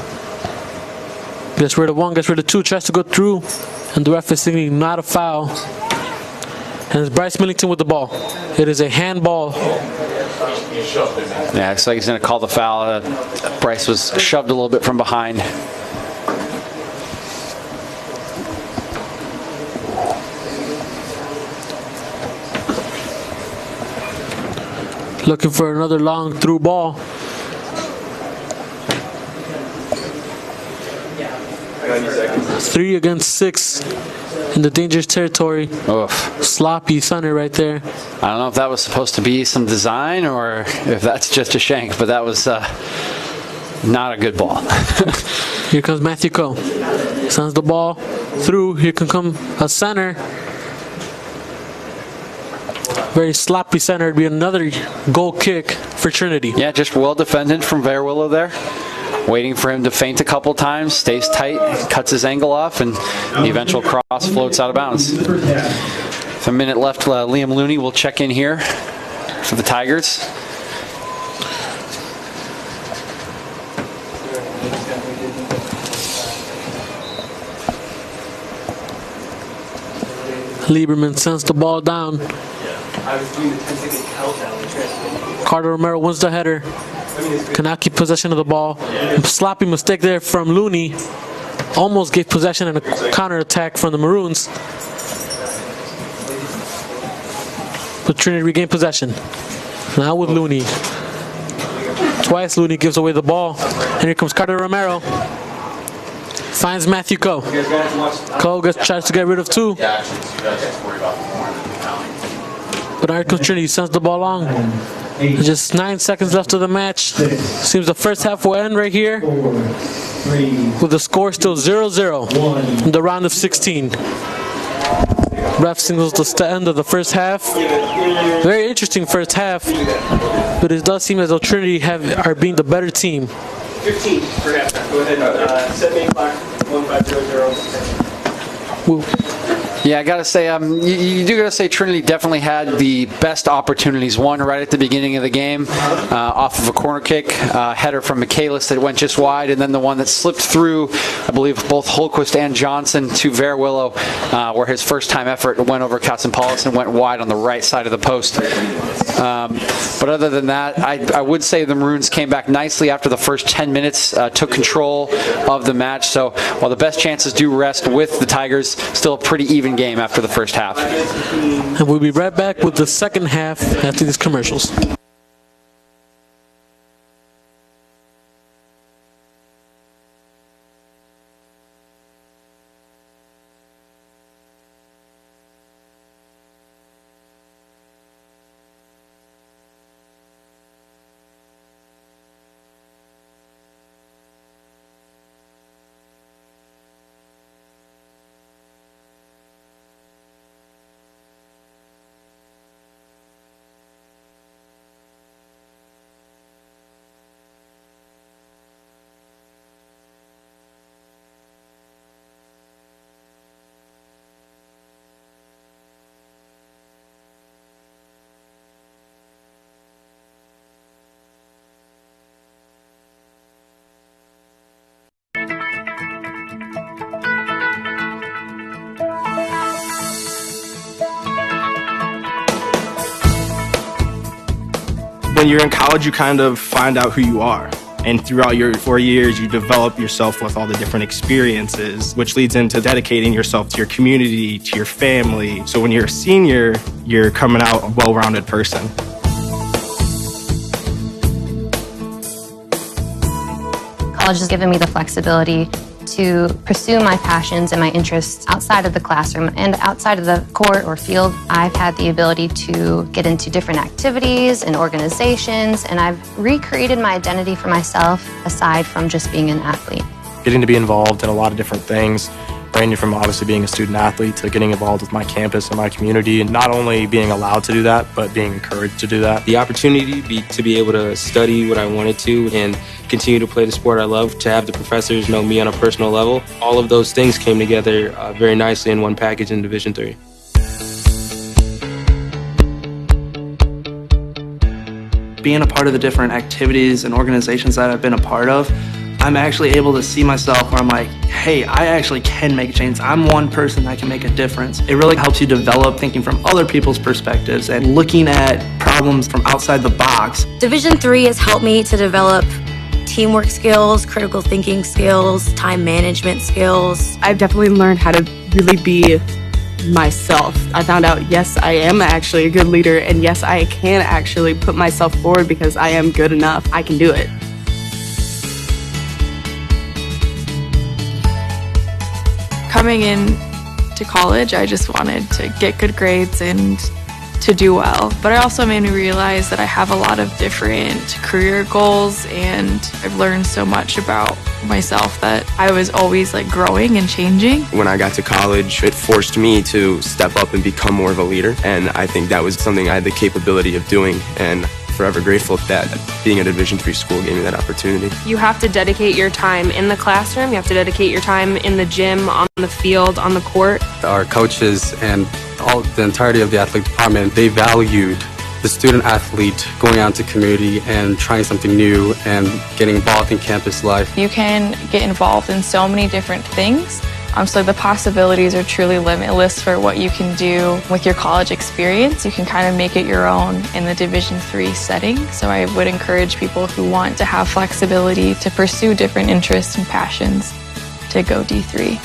Gets rid of 1, gets rid of 2, tries to go through, and the ref is signaling not a foul. And it's Bryce Millington with the ball. It is a handball. Yeah, looks like he's going to call the foul. Bryce was shoved a little bit from behind. Looking for another long through ball. Three against 6 in the dangerous territory. Oof. Sloppy center right there. I don't know if that was supposed to be some design or if that's just a shank, but that was not a good ball. Here comes Matthew Coe. Sends the ball through. Here can come a center. Very sloppy center. It'd be another goal kick for Trinity. Yeah, just well defended from Verwillow there. Waiting for him to feint a couple times, stays tight, cuts his angle off, and the eventual cross floats out of bounds. With a minute left, Liam Looney will check in here for the Tigers. Lieberman sends the ball down. Carter Romero wins the header. Cannot keep possession of the ball. Sloppy mistake there from Looney. Almost gave possession and a counterattack from the Maroons. But Trinity regained possession. Now with Looney. Twice Looney gives away the ball. And here comes Carter Romero. Finds Matthew Coe. Coe tries to get rid of 2. But here comes Trinity. Sends the ball long. Just 9 seconds left of the match. Seems the first half will end right here. With the score still 0-0 in the round of 16. Ref signals the end of the first half. Very interesting first half. But it does seem as though Trinity are being the better team. 15 for halftime. Go ahead and set main clock 1500. Yeah, I gotta say, you do gotta say Trinity definitely had the best opportunities. One right at the beginning of the game, off of a corner kick, header from Michaelis that went just wide, and then the one that slipped through, I believe, both Holquist and Johnson to Verwillow, where his first-time effort went over Katsampoulos and went wide on the right side of the post. But other than that, I would say the Maroons came back nicely after the first 10 minutes, took control of the match. So while the best chances do rest with the Tigers, still a pretty even game after the first half. And we'll be right back with the second half after these commercials. when you're in college, you kind of find out who you are. And throughout your 4 years, you develop yourself with all the different experiences, which leads into dedicating yourself to your community, to your family. So when you're a senior, you're coming out a well-rounded person. College has given me the flexibility to pursue my passions and my interests outside of the classroom and outside of the court or field. I've had the ability to get into different activities and organizations, and I've recreated my identity for myself aside from just being an athlete. Getting to be involved in a lot of different things, ranging from obviously being a student athlete to getting involved with my campus and my community, and not only being allowed to do that, but being encouraged to do that. The opportunity to be able to study what I wanted to and continue to play the sport I love, to have the professors know me on a personal level, all of those things came together very nicely in one package in Division III. Being a part of the different activities and organizations that I've been a part of, I'm actually able to see myself where I'm like, hey, I actually can make a change. I'm one person that can make a difference. It really helps you develop thinking from other people's perspectives and looking at problems from outside the box. Division III has helped me to develop teamwork skills, critical thinking skills, time management skills. I've definitely learned how to really be myself. I found out, yes, I am actually a good leader, and yes, I can actually put myself forward because I am good enough. I can do it. Coming in to college, I just wanted to get good grades and to do well. But it also made me realize that I have a lot of different career goals, and I've learned so much about myself that I was always like growing and changing. When I got to college, it forced me to step up and become more of a leader, and I think that was something I had the capability of doing, and forever grateful that being at a Division III school gave me that opportunity. You have to dedicate your time in the classroom, you have to dedicate your time in the gym, on the field, on the court. Our coaches and the entirety of the athletic department, they valued the student athlete going out into community and trying something new and getting involved in campus life. You can get involved in so many different things. So the possibilities are truly limitless for what you can do with your college experience. You can kind of make it your own in the Division III setting. So I would encourage people who want to have flexibility to pursue different interests and passions to go D3.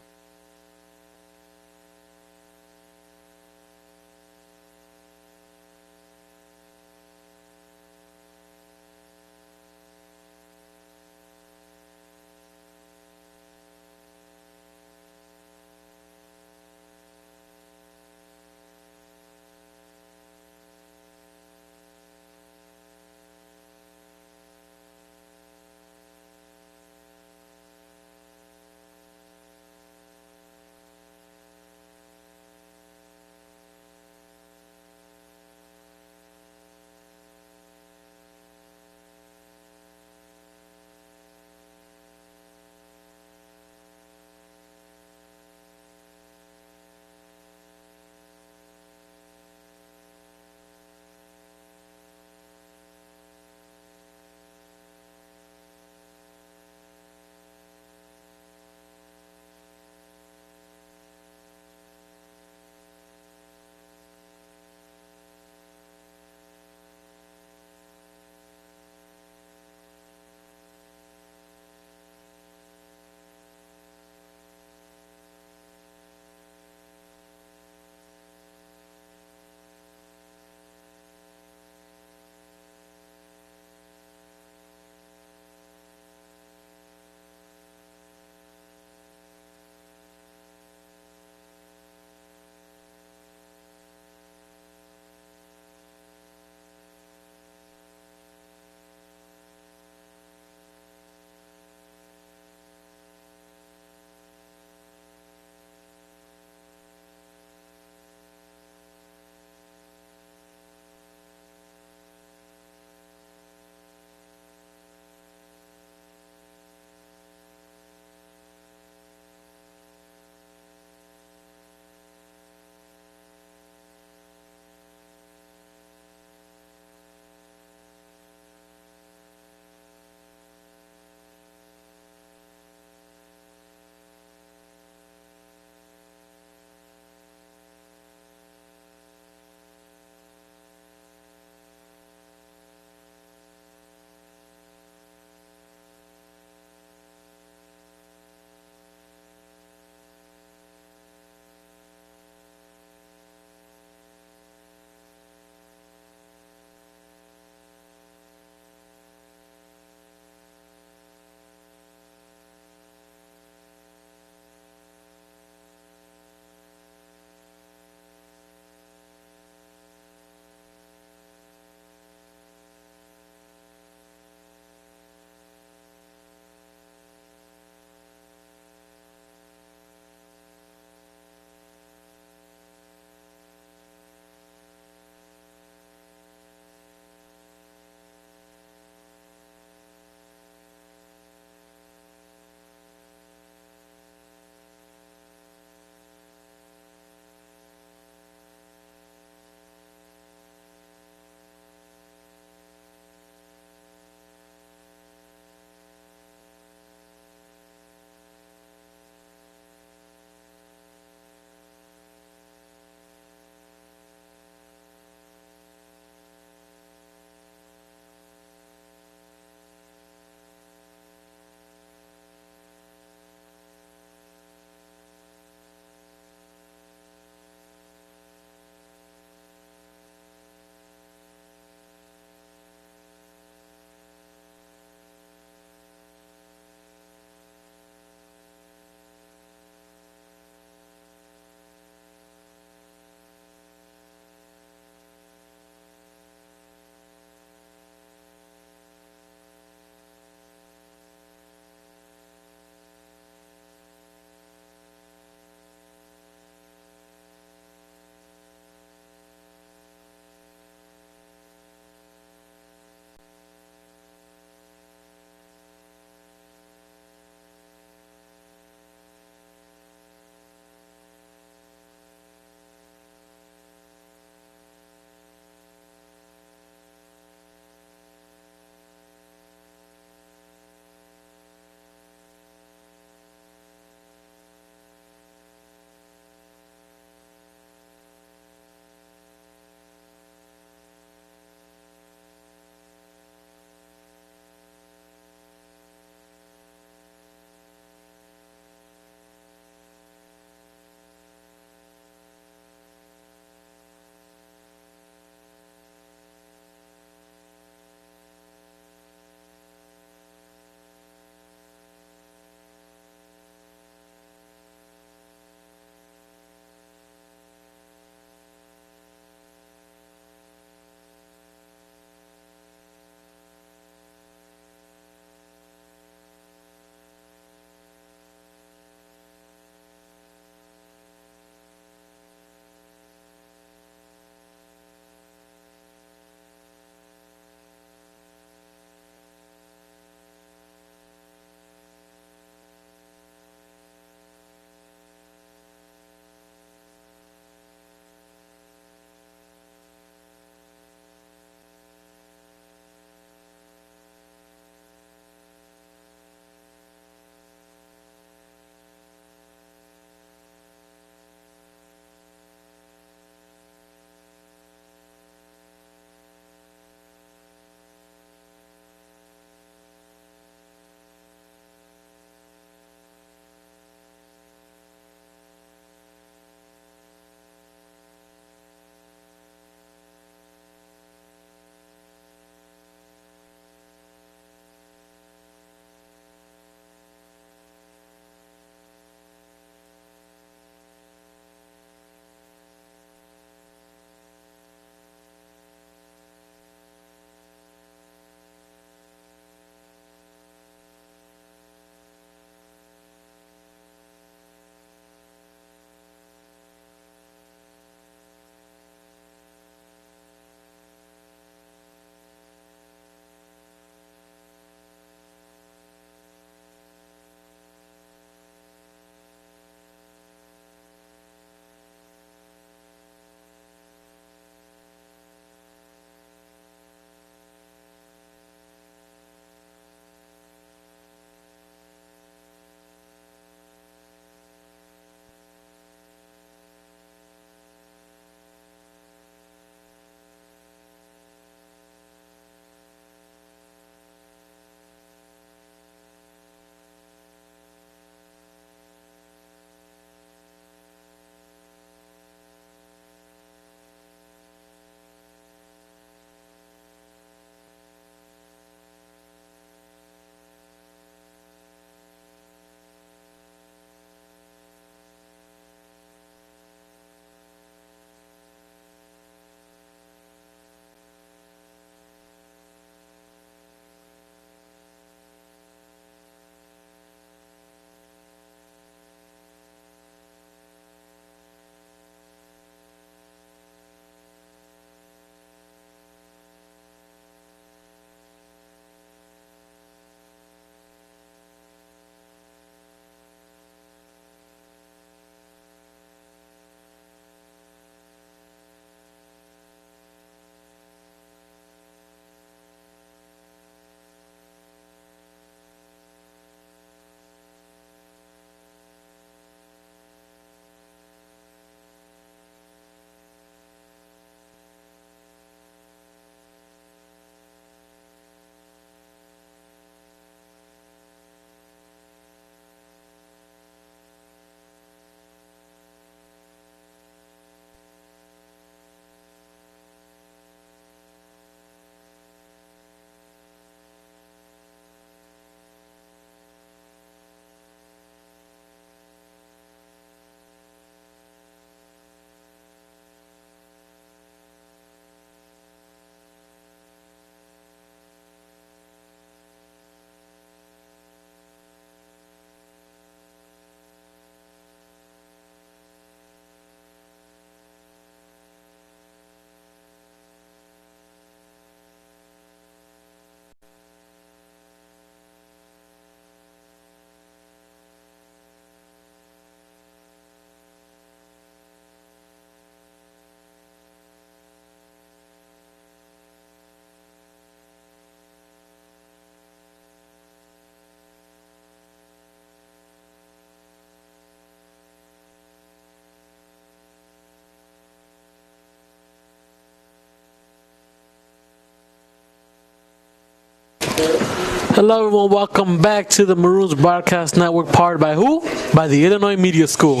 Hello everyone, welcome back to the Maroons Broadcast Network, powered by who? By the Illinois Media School.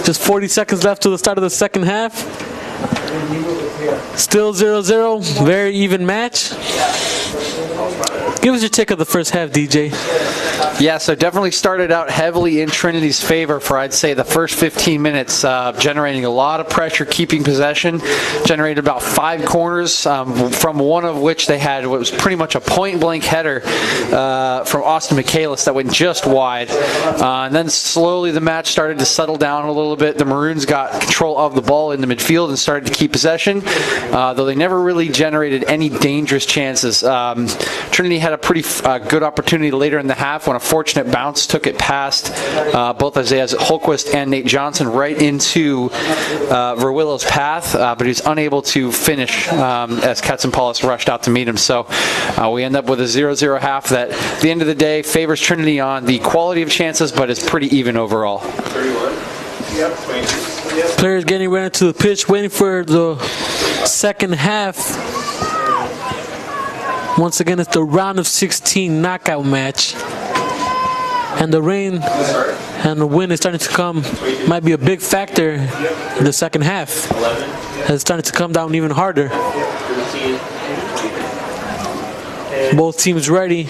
Just 40 seconds left to the start of the second half. Still 0-0, very even match. Give us your take of the first half, DJ. Yeah, so definitely started out heavily in Trinity's favor for, I'd say, the first 15 minutes, generating a lot of pressure, keeping possession, generated about 5 corners, from one of which they had what was pretty much a point-blank header from Austin Michaelis that went just wide. And then slowly the match started to settle down a little bit. The Maroons got control of the ball in the midfield and started to keep possession, though they never really generated any dangerous chances. Trinity had a pretty good opportunity later in the half when a fortunate bounce took it past both Isaiah Holquist and Nate Johnson right into Verwillo's path, but he was unable to finish as Katzenpaulus rushed out to meet him. So we end up with a 0-0 half that, at the end of the day, favors Trinity on the quality of chances, but is pretty even overall. Players getting ready to the pitch, waiting for the second half. Once again, it's the round of 16 knockout match. And the rain and the wind is starting to come. Might be a big factor in the second half. It's starting to come down even harder. Both teams ready.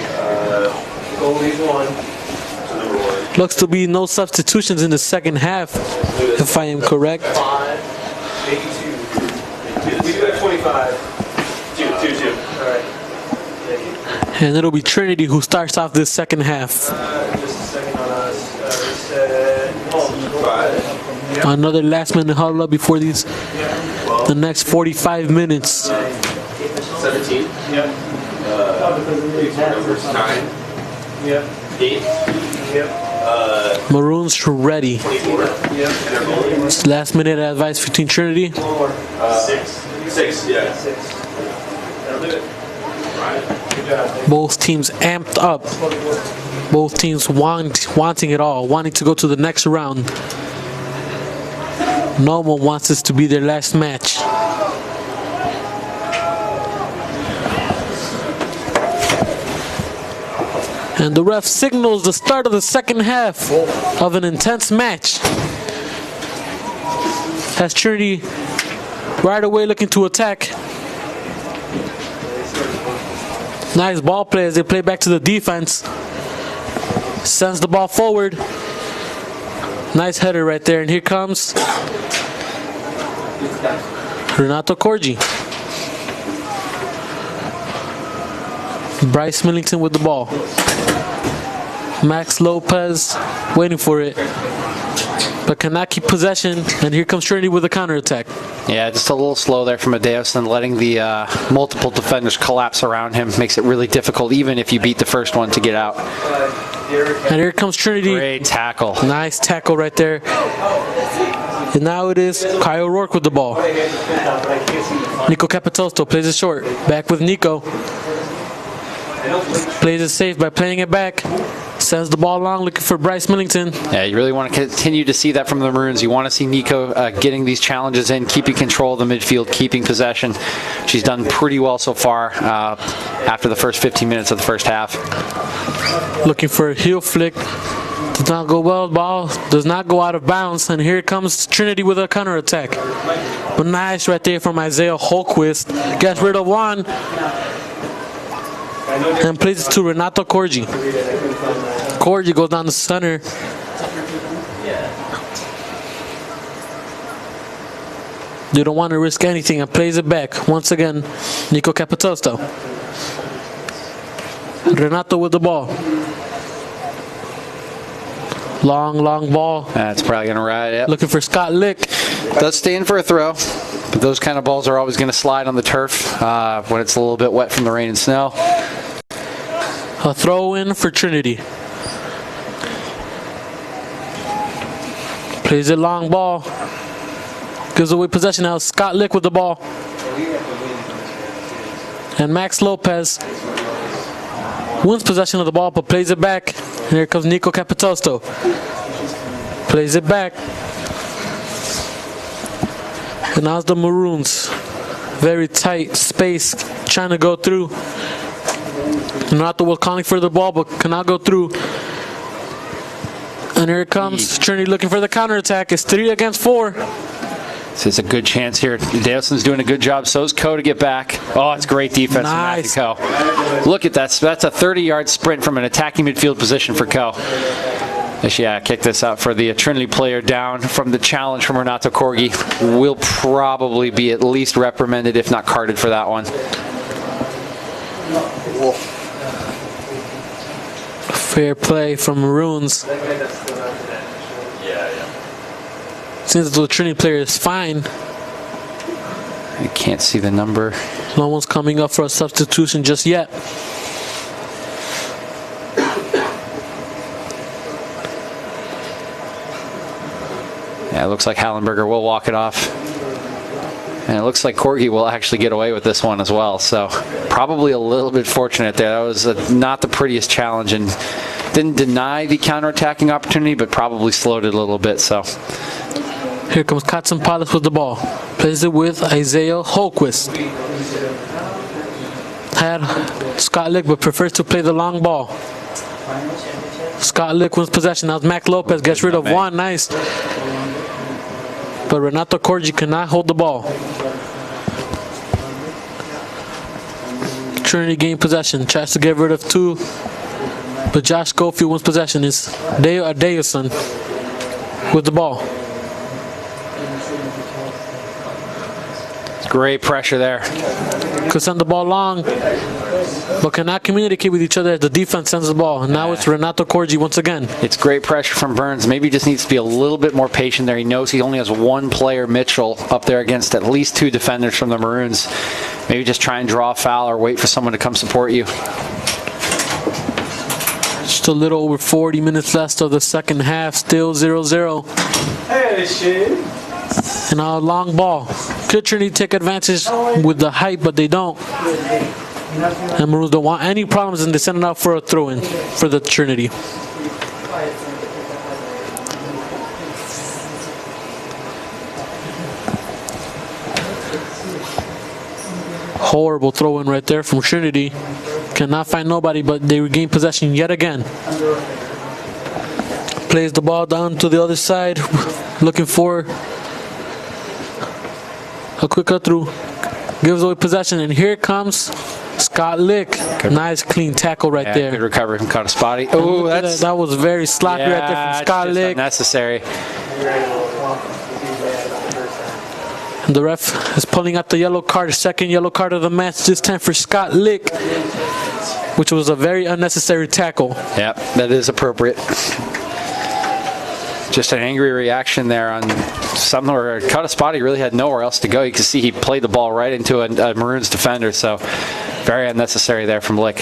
Looks to be no substitutions in the second half, if I am correct. We do have 25. 2. All right. And it'll be Trinity who starts off this second half. Just a second on us. Another last minute huddle up before the next 45 minutes. 17. Yep. Numbers 9. Yep. 8. Yep. Maroons ready. 24. Yep. Last minute advice between Trinity. 6. Yeah. 6. That'll do it. Both teams amped up. Both teams wanting it all, wanting to go to the next round. No one wants this to be their last match. And the ref signals the start of the second half of an intense match. As Trinity right away looking to attack. Nice ball play as they play back to the defense. Sends the ball forward. Nice header right there. And here comes Renato Corgi. Bryce Millington with the ball. Max Lopez waiting for it, but cannot keep possession. And here comes Trinity with a counterattack. Yeah, just a little slow there from Adeus, and letting the multiple defenders collapse around him makes it really difficult, even if you beat the first one, to get out. And here comes Trinity. Great tackle. Nice tackle right there. And now it is Kyle O'Rourke with the ball. Nico Capitosto plays it short. Back with Nico. Plays it safe by playing it back. Sends the ball long, looking for Bryce Millington. Yeah, you really want to continue to see that from the Maroons. You want to see Nico getting these challenges in, keeping control of the midfield, keeping possession. She's done pretty well so far after the first 15 minutes of the first half. Looking for a heel flick. Does not go well. Ball does not go out of bounds. And here comes Trinity with a counterattack. But nice right there from Isaiah Holquist. Gets rid of one. And plays it to Renato Corgi. Corgi goes down the center. They don't want to risk anything and plays it back. Once again, Nico Capitosto. Renato with the ball. Long ball. That's probably going to ride. Yep. Looking for Scott Lick. Does stay in for a throw. But those kind of balls are always going to slide on the turf when it's a little bit wet from the rain and snow. A throw in for Trinity. Plays it long ball. Gives away possession now. Scott Lick with the ball. And Max Lopez wins possession of the ball but plays it back. And here comes Nico Capitosto. Plays it back. And now it's the Maroons. Very tight space trying to go through. Renato was calling for the ball, but cannot go through. And here it comes. Trinity looking for the counterattack. It's 3 against 4. This is a good chance here. Daleson's doing a good job. So is Coe to get back. Oh, it's great defense Nice. from Matthew Coe. Look at that. That's a 30-yard sprint from an attacking midfield position for Coe. Yeah, kick this out for the Trinity player down from the challenge from Renato Corgi. Will probably be at least reprimanded, if not carded, for that one. Fair play from Maroons. Since the Trinity player is fine. I can't see the number. No one's coming up for a substitution just yet. Yeah, it looks like Hallenberger will walk it off. And it looks like Corgi will actually get away with this one as well. So probably a little bit fortunate there. That was not the prettiest challenge and didn't deny the counterattacking opportunity, but probably slowed it a little bit. So here comes Katsampalis with the ball. Plays it with Isaiah Holquist. Had Scott Lick, but prefers to play the long ball. Scott Lick wins possession. Now Mac Lopez gets rid of one. Nice. But Renato Corgi cannot hold the ball. Trinity gained possession. Tries to get rid of 2. But Josh Schofield wins possession. It's Dale Adeosun with the ball. Great pressure there. Could send the ball long, but cannot communicate with each other as the defense sends the ball. And now it's Renato Corgi once again. It's great pressure from Burns. Maybe he just needs to be a little bit more patient there. He knows he only has one player, Mitchell, up there against at least 2 defenders from the Maroons. Maybe just try and draw a foul or wait for someone to come support you. Just a little over 40 minutes left of the second half. Still 0-0. Hey, shit. And a long ball. Could Trinity take advantage with the height, but they don't. And Maroons don't want any problems, and they send it out for a throw-in for the Trinity. Horrible throw-in right there from Trinity. Cannot find nobody, but they regain possession yet again. Plays the ball down to the other side, looking for a quick cut through. Gives away possession, and here comes Scott Lick. Nice clean tackle right there. Good recovery from Kataspati. Oh, that was very sloppy right there from Scott Lick. Unnecessary. And the ref is pulling out the yellow card, second yellow card of the match, this time for Scott Lick, which was a very unnecessary tackle. Yeah, that is appropriate. Just an angry reaction there on something where Kataspati really had nowhere else to go. You can see he played the ball right into a Maroons defender, so very unnecessary there from Lick.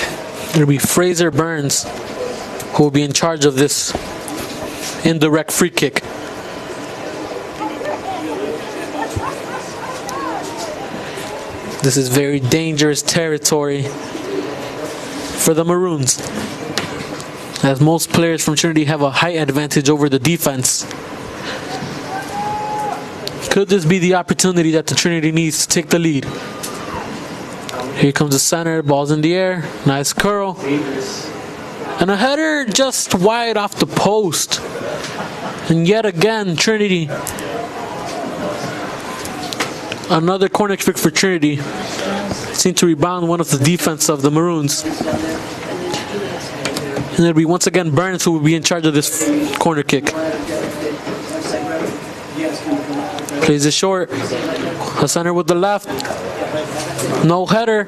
It'll be Fraser Burns who will be in charge of this indirect free kick. This is very dangerous territory for the Maroons, as most players from Trinity have a height advantage over the defense. Could this be the opportunity that the Trinity needs to take the lead? Here comes the center, ball's in the air, nice curl. And a header just wide off the post. And yet again, Trinity. Another corner kick for Trinity. Seemed to rebound one of the defense of the Maroons. And it'll be once again Burns who will be in charge of this corner kick. Plays it short. A center with the left. No header.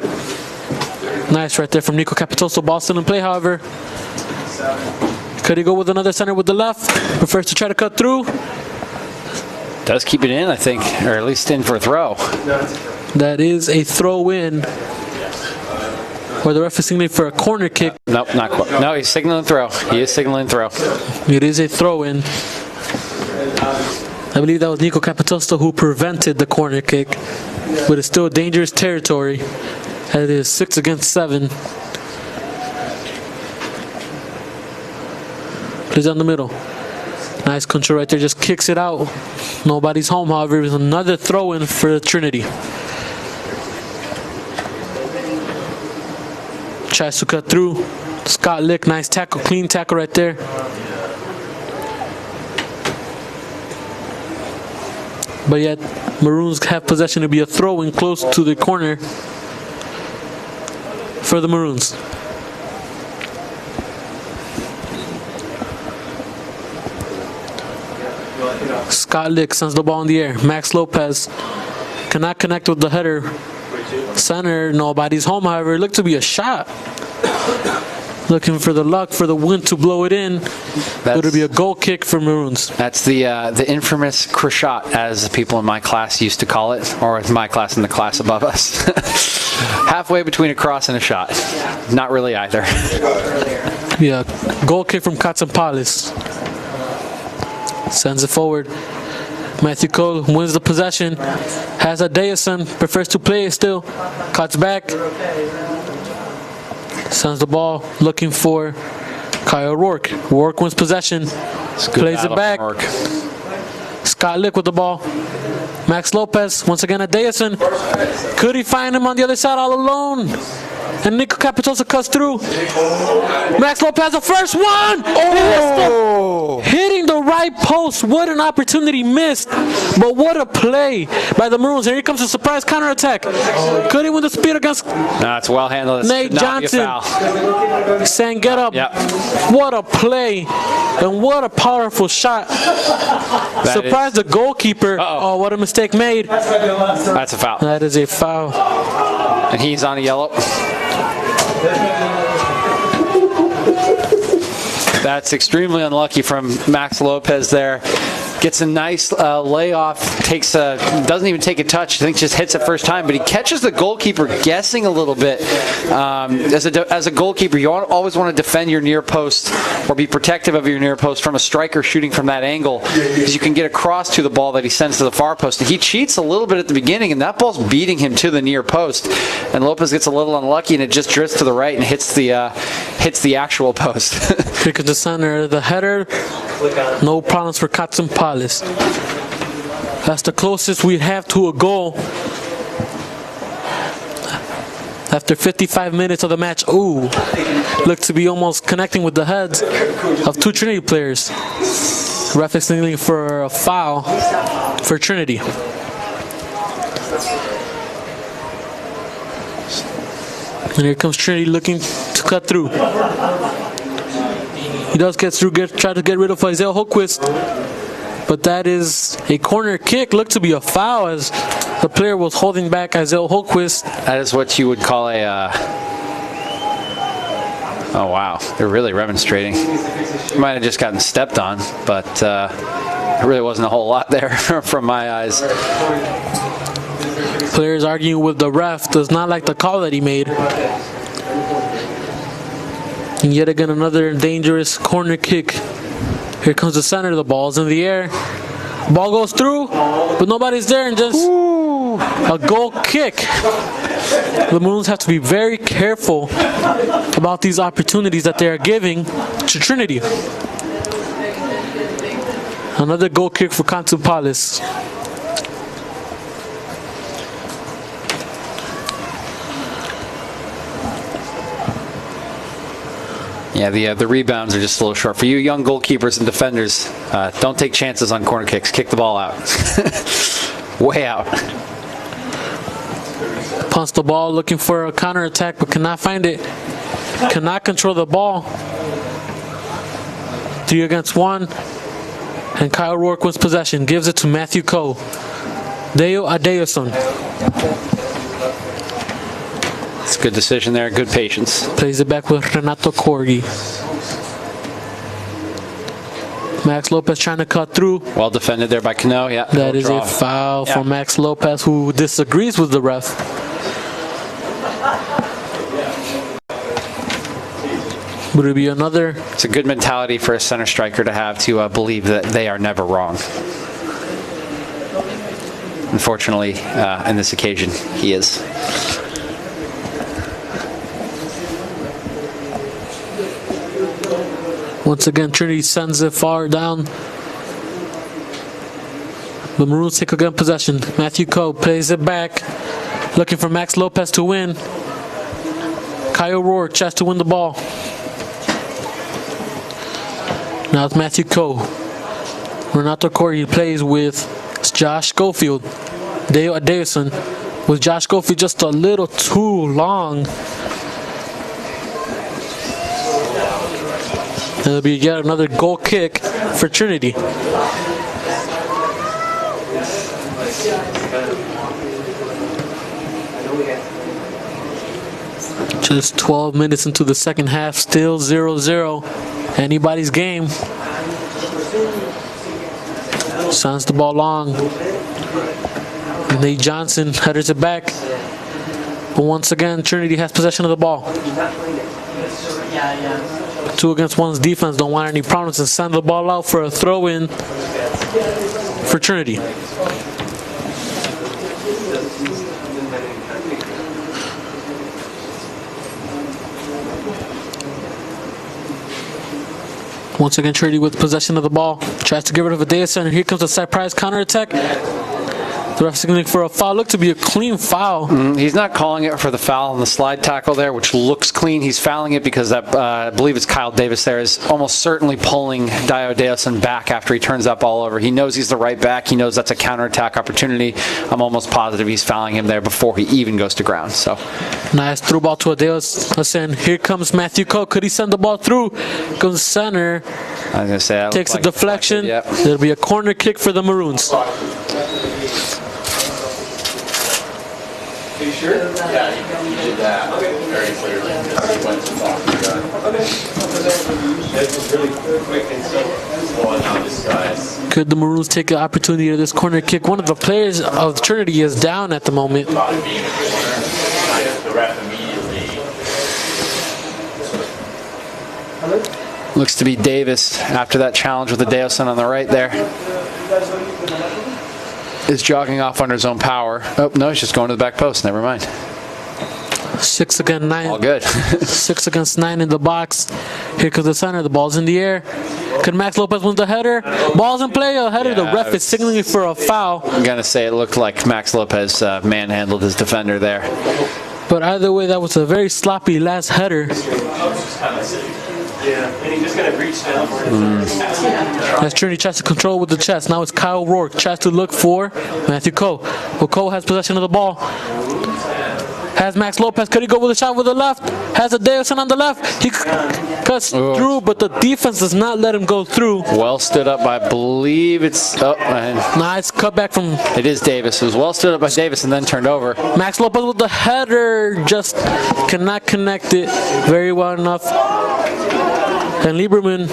Nice right there from Nico Capitoso. Ball still in play, however. Could he go with another center with the left? Prefers to try to cut through. Does keep it in, I think, or at least in for a throw. That is a throw in. Where the ref is signaling for a corner kick. Nope, not quite. No, he's signaling throw. He is signaling throw. It is a throw in. I believe that was Nico Capitosto who prevented the corner kick. But it's still dangerous territory. It is 6 against 7. Plays down the middle. Nice control right there, just kicks it out. Nobody's home, however. It's another throw-in for Trinity. Tries to cut through. Scott Lick, nice tackle, clean tackle right there. But yet, Maroons have possession to be a throw in close to the corner for the Maroons. Scott Lick sends the ball in the air. Max Lopez cannot connect with the header. Center, nobody's home, however. It looked to be a shot. Looking for the luck for the wind to blow it in. It'll be a goal kick for Maroons. That's the infamous crochet, as the people in my class used to call it, or my class and the class above us. Halfway between a cross and a shot. Not really either. Yeah, goal kick from Katsampalis. Sends it forward. Matthew Cole wins the possession. Has a Deason, prefers to play it still. Cuts back. Sends the ball, looking for Kyle Rourke. Rourke wins possession. Plays it back. Scott Lick with the ball. Max Lopez, once again at Deason. Could he find him on the other side all alone? And Nico Capitosa cuts through. Max Lopez, the first one! Oh! Hitting the right post. What an opportunity missed. But what a play by the Maroons. Here comes a surprise counterattack. Could he win the speed against No, it's well handled. Nate Johnson? Saying get up. Yep. What a play. And what a powerful shot. Surprised the goalkeeper. Oh, what a mistake made. That's a foul. That is a foul. And he's on a yellow. That's extremely unlucky from Max Lopez there. Gets a nice layoff, doesn't even take a touch, I think just hits it first time, but he catches the goalkeeper guessing a little bit. As a goalkeeper, you always want to defend your near post or be protective of your near post from a striker shooting from that angle, because you can get across to the ball that he sends to the far post. And he cheats a little bit at the beginning, and that ball's beating him to the near post. And Lopez gets a little unlucky, and it just drifts to the right and hits the actual post. Pick at the center, the header. No problems for Katsampalis. That's the closest we have to a goal. After 55 minutes of the match, looked to be almost connecting with the heads of two Trinity players. Ref is signaling for a foul for Trinity. And here comes Trinity looking to cut through. He does get through, try to get rid of Isaiah Holquist. But that is a corner kick. Looked to be a foul as the player was holding back Isaiah Holquist. That is what you would call a... Oh, wow. They're really remonstrating. Might have just gotten stepped on, but there really wasn't a whole lot there from my eyes. Players arguing with the ref. Does not like the call that he made. And yet again, another dangerous corner kick. Here comes the center. The ball's in the air. Ball goes through, but nobody's there, and just a goal kick. The Maroons have to be very careful about these opportunities that they are giving to Trinity. Another goal kick for Katsampalis. Yeah, the rebounds are just a little short. For you young goalkeepers and defenders, don't take chances on corner kicks. Kick the ball out. Way out. Punts the ball, looking for a counterattack, but cannot find it. Cannot control the ball. 3 against 1. And Kyle Rourke wins possession. Gives it to Matthew Coe. Deo Adeosun. It's a good decision there. Good patience. Plays it back with Renato Corgi. Max Lopez trying to cut through. Well defended there by Cano. Yeah. That is a foul for Max Lopez, who disagrees with the ref. Would it be another? It's a good mentality for a center striker to have, to believe that they are never wrong. Unfortunately, in this occasion, he is. Once again, Trinity sends it far down. The Maroons take again possession. Matthew Coe plays it back, looking for Max Lopez to win. Kyle Rourke tries to win the ball. Now it's Matthew Coe. Renato Corey plays with Josh Schofield. Dale Davison with Josh Schofield just a little too long. It'll be yet another goal kick for Trinity. Just 12 minutes into the second half, still 0-0. Anybody's game. Sends the ball long. Nate Johnson headers it back. But once again, Trinity has possession of the ball. 2 against 1's defense don't want any problems and send the ball out for a throw-in for Trinity. Once again, Trinity with possession of the ball. Tries to get rid of Adesa, and here comes a surprise counterattack. The ref signaling for a foul. Looked to be a clean foul. He's not calling it for the foul on the slide tackle there, which looks clean. He's fouling it because that, I believe it's Kyle Davis there, is almost certainly pulling Dio Deoson back after he turns that ball over. He knows he's the right back. He knows that's a counterattack opportunity. I'm almost positive he's fouling him there before he even goes to ground. So nice through ball to Deoson. Here comes Matthew Coe. Could he send the ball through? Goes center. I was going to say, takes a deflection. Yep. There'll be a corner kick for the Maroons. Are you sure? Yeah, he did that very clearly. He went to talk to the guy. It's really quick and so well now disguised. Could the Maroons take the opportunity of this corner kick? One of the players of Trinity is down at the moment. The ref immediately. Looks to be Davis after that challenge with the Deoson on the right there. Is jogging off under his own power. Oh, no, he's just going to the back post. Never mind. 6 against 9. All good. 6 against 9 in the box. Here comes the center. The ball's in the air. Could Max Lopez win the header? Ball's in play. A header. Yeah, the ref is signaling for a foul. I'm going to say it looked like Max Lopez manhandled his defender there. But either way, that was a very sloppy last header. Yeah, and he just kind of reached down for it. As Trinity tries to control with the chest. Now it's Kyle Rourke. Tries to look for Matthew Coe. But Coe has possession of the ball. Has Max Lopez. Could he go with a shot with the left? Has a Deoson on the left. He cuts through, but the defense does not let him go through. Well stood up by, I believe it's... nice cutback from... It is Davis. It was well stood up by Davis and then turned over. Max Lopez with the header. Just cannot connect it very well enough. And Lieberman,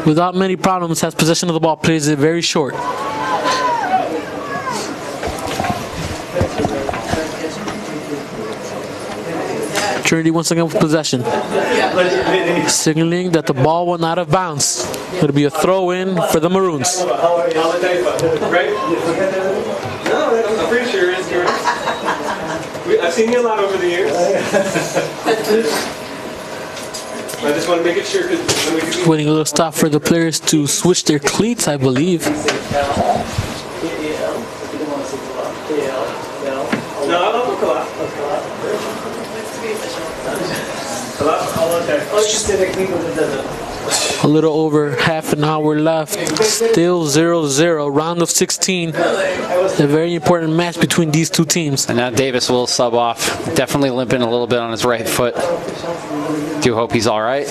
without many problems, has possession of the ball. Plays it very short. Trinity once again with possession. Signaling that the ball went out of bounds. It'll be a throw-in for the Maroons. I'm pretty sure it's yours. I've seen you a lot over the years. I just want to make it sure. Waiting a little stop for the players to switch their cleats, I believe. A little over half an hour left. Still 0-0. Round of 16. A very important match between these two teams. And now Davis will sub off. Definitely limping a little bit on his right foot. Do hope he's all right.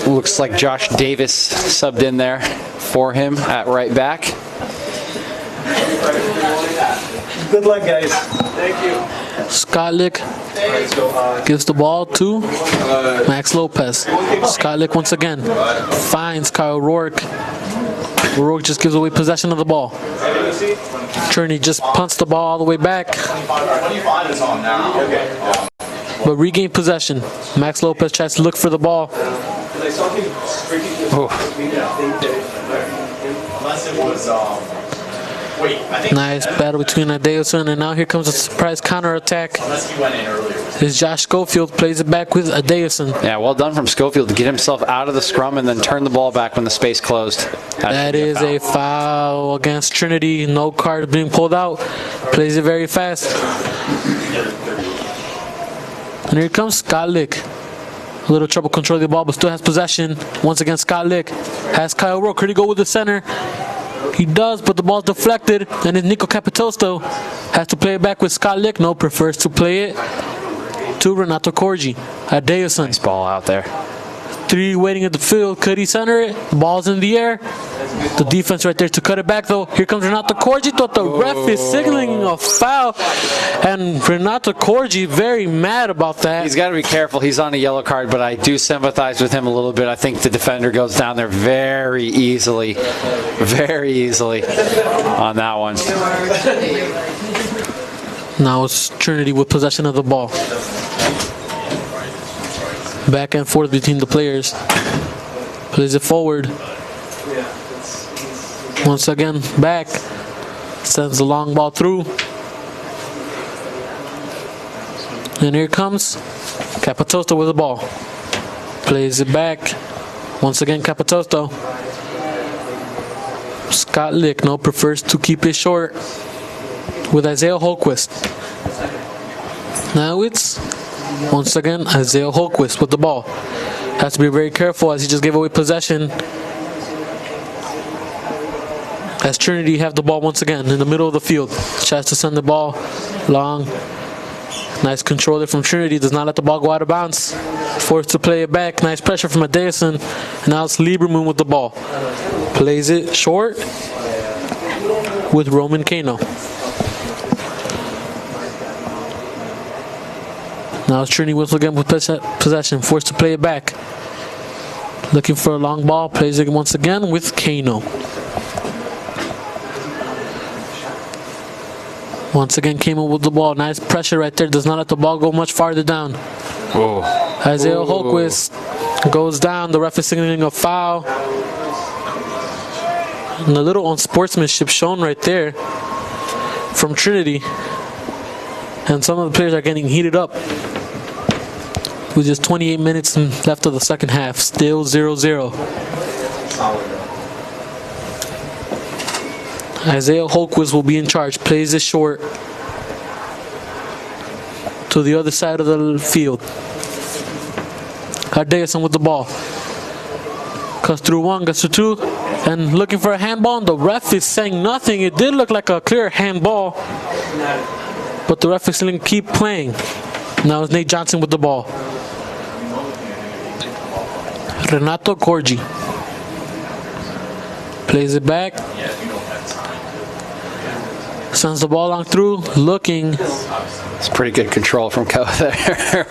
Looks like Josh Davis subbed in there for him at right back. Good luck, guys. Thank you. Scotlick gives the ball to Max Lopez. Scotlick once again finds Kyle Rourke. Rourke just gives away possession of the ball. Trinity just punts the ball all the way back. But regain possession. Max Lopez tries to look for the ball. Nice battle between Adeosun, and now here comes a surprise counterattack. As Josh Schofield plays it back with Adeosun. Yeah, well done from Schofield to get himself out of the scrum and then turn the ball back when the space closed. That is a foul against Trinity. No card being pulled out. Plays it very fast. And here comes Scott Lick. A little trouble controlling the ball, but still has possession. Once again, Scott Lick has Kyle Rowe. Could he go with the center? He does, but the ball's deflected, and it's Nico Capitosto. Has to play it back with Scott Lick. No, prefers to play it to Renato Corgi. Adeosun. Nice ball out there. 3 waiting at the field. Could he center it? The ball's in the air. The defense right there to cut it back, though. Here comes Renato Corgi. Thought the ref is signaling a foul. And Renato Corgi very mad about that. He's got to be careful. He's on a yellow card, but I do sympathize with him a little bit. I think the defender goes down there very easily on that one. Now it's Trinity with possession of the ball. Back and forth between the players. Plays it forward. Once again, back. Sends the long ball through. And here comes Capitosto with the ball. Plays it back. Once again, Capitosto. Scott Lick, no, prefers to keep it short with Isaiah Holquist. Now it's once again Isaiah Holquist with the ball. Has to be very careful as he just gave away possession. As Trinity have the ball once again in the middle of the field. Tries to send the ball long. Nice control there from Trinity. Does not let the ball go out of bounds. Forced to play it back. Nice pressure from Adeosun. And now it's Lieberman with the ball. Plays it short with Roman Kano. Now it's Trinity once again with possession. Forced to play it back. Looking for a long ball. Plays it once again with Kano. Once again, came in with the ball. Nice pressure right there. Does not let the ball go much farther down. Whoa. Isaiah Holquist goes down. The ref is signaling a foul. And a little unsportsmanship shown right there from Trinity. And some of the players are getting heated up. With just 28 minutes left of the second half. Still 0-0. Isaiah Holquist will be in charge. Plays it short to the other side of the field. Adeosun with the ball. Cuts through one, gets to two, and looking for a handball. And the ref is saying nothing. It did look like a clear handball, but the ref is saying keep playing. Now it's Nate Johnson with the ball. Renato Corgi plays it back. Sends the ball long through, looking. It's pretty good control from Co there.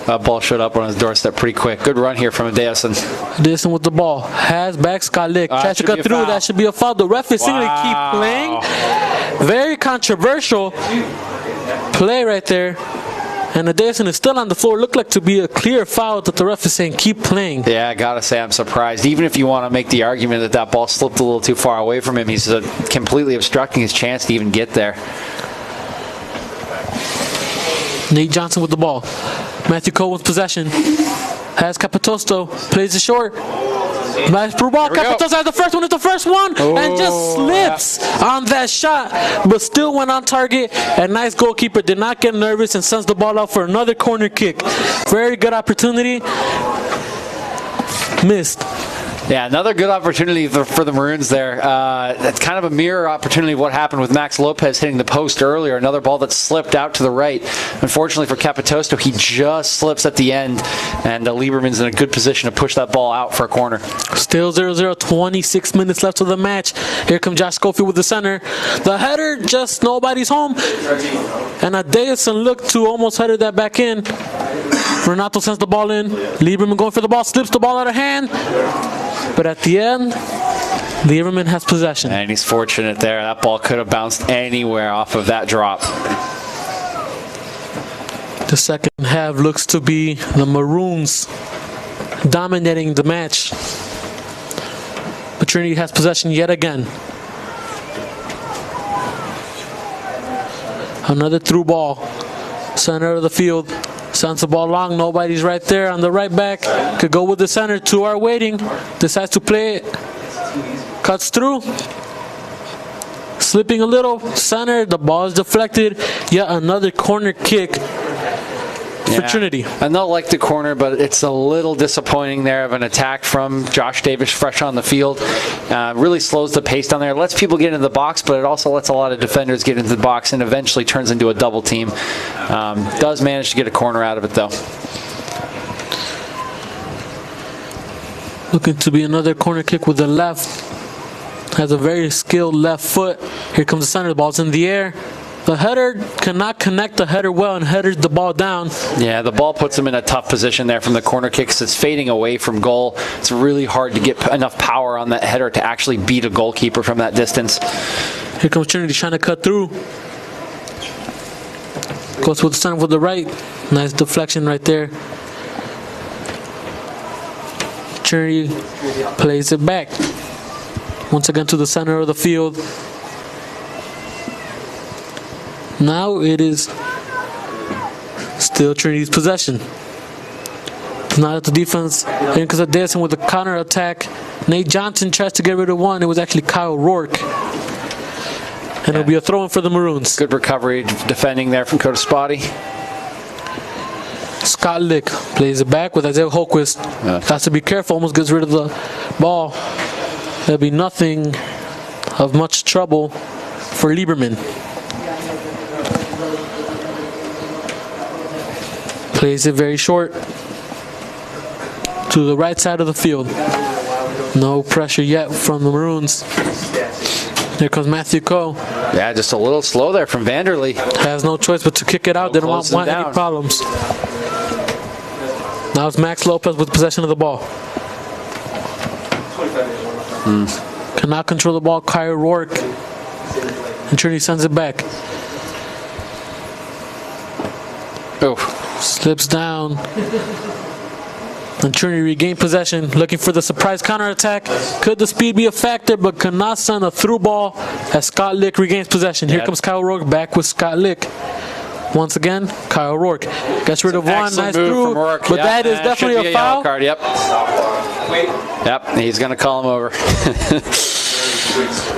That ball showed up on his doorstep pretty quick. Good run here from Adeosun. Adeosun with the ball. Has back Scott Lick. Tries to cut through. That should be a foul. The ref is saying to keep playing. Very controversial play right there. And Adeosun is still on the floor. Looked like to be a clear foul that the ref is saying keep playing. Yeah, I gotta say I'm surprised. Even if you want to make the argument that that ball slipped a little too far away from him, he's completely obstructing his chance to even get there. Nate Johnson with the ball. Matthew Cole with possession. Has Capitosto. Plays it short. Nice through ball. Capitosto has the first one. It's the first one. And just slips on that shot. But still went on target. And nice goalkeeper. Did not get nervous and sends the ball out for another corner kick. Very good opportunity. Missed. Yeah, another good opportunity for the Maroons there. It's kind of a mirror opportunity of what happened with Max Lopez hitting the post earlier. Another ball that slipped out to the right. Unfortunately for Capitosto, he just slips at the end, and Lieberman's in a good position to push that ball out for a corner. Still 0-0, 26 minutes left of the match. Here comes Josh Schofield with the center. The header, just nobody's home. And Adeosun looked to almost header that back in. Renato sends the ball in. Lieberman going for the ball, slips the ball out of hand. But at the end, Lieberman has possession. And he's fortunate there. That ball could have bounced anywhere off of that drop. The second half looks to be the Maroons dominating the match. But Trinity has possession yet again. Another through ball. Center of the field. Sends the ball long. Nobody's right there on the right back. Could go with the center. Two are waiting. Decides to play it. Cuts through. Slipping a little. Center. The ball is deflected. Yet another corner kick for Trinity. And they'll like the corner, but it's a little disappointing there of an attack from Josh Davis fresh on the field. Really slows the pace down there. Lets people get into the box, but it also lets a lot of defenders get into the box and eventually turns into a double team. Does manage to get a corner out of it, though. Looking to be another corner kick with the left. Has a very skilled left foot. Here comes the center. The ball's in the air. The header cannot connect the header well and headers the ball down. Yeah, the ball puts him in a tough position there from the corner kick because it's fading away from goal. It's really hard to get enough power on that header to actually beat a goalkeeper from that distance. Here comes Trinity trying to cut through. Goes with the center with the right. Nice deflection right there. Trinity plays it back. Once again to the center of the field. Now it is still Trinity's possession. It's not at the defense. Here comes Davidson with the counter attack. Nate Johnson tries to get rid of one. It was actually Kyle Rourke. And it'll be a throw-in for the Maroons. Good recovery defending there from Coach Spotty. Scott Lick plays it back with Isaiah Holquist. Has to be careful. Almost gets rid of the ball. There'll be nothing of much trouble for Lieberman. Plays it very short to the right side of the field. No pressure yet from the Maroons. Here comes Matthew Coe. Yeah, just a little slow there from Vanderlee. Has no choice but to kick it out. They don't want any problems. Now it's Max Lopez with possession of the ball. Cannot control the ball. Kyle Rourke. And Trinity sends it back. Oh. Slips down. And Trinity regain possession, looking for the surprise counterattack. Could the speed be a factor, but cannot send a through ball as Scott Lick regains possession. Here comes Kyle Rourke back with Scott Lick. Once again, Kyle Rourke gets rid of one. Nice through, but that is definitely a foul. Card, yep, he's going to call him over.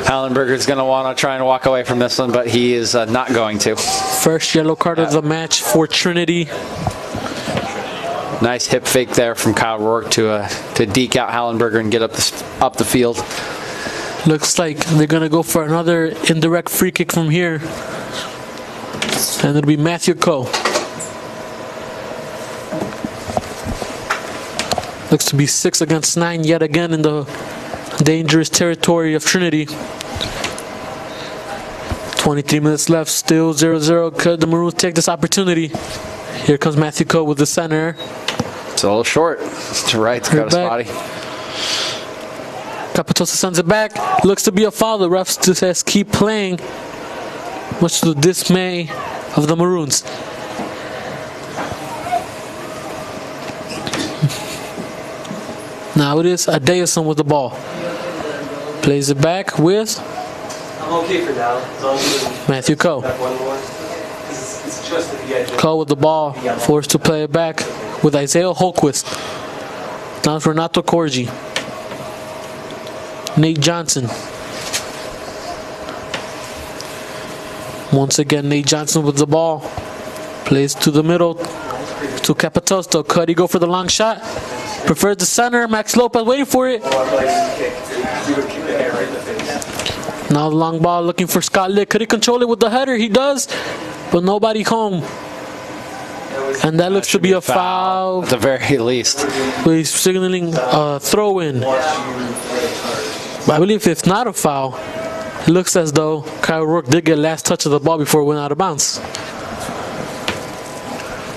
Hallenberger's going to want to try and walk away from this one, but he is not going to. First yellow card of the match for Trinity. Nice hip fake there from Kyle Rourke to deke out Hallenberger and get up the field. Looks like they're going to go for another indirect free kick from here. And it'll be Matthew Coe. Looks to be 6 against 9 yet again in the dangerous territory of Trinity. 23 minutes left, still 0-0. Could the Maroons take this opportunity? Here comes Matthew Coe with the center. It's a little short. To right, got a Spotty. Capitosa sends it back. Looks to be a foul. The ref still says keep playing, much to the dismay of the Maroons. Now it is Adeosun with the ball. Plays it back with Matthew Coe. Coe with the ball, forced to play it back with Isaiah Holquist. Now it's Renato Corgi. Nate Johnson. Once again, Nate Johnson with the ball. Plays to the middle to Capitosto. Could he go for the long shot? Prefers the center. Max Lopez waiting for it. Now the long ball looking for Scott Lick. Could he control it with the header? He does, but nobody home. And that looks to be a foul. At the very least. He's signaling a throw-in. But I believe it's not a foul. It looks as though Kyle Rourke did get last touch of the ball before it went out of bounds.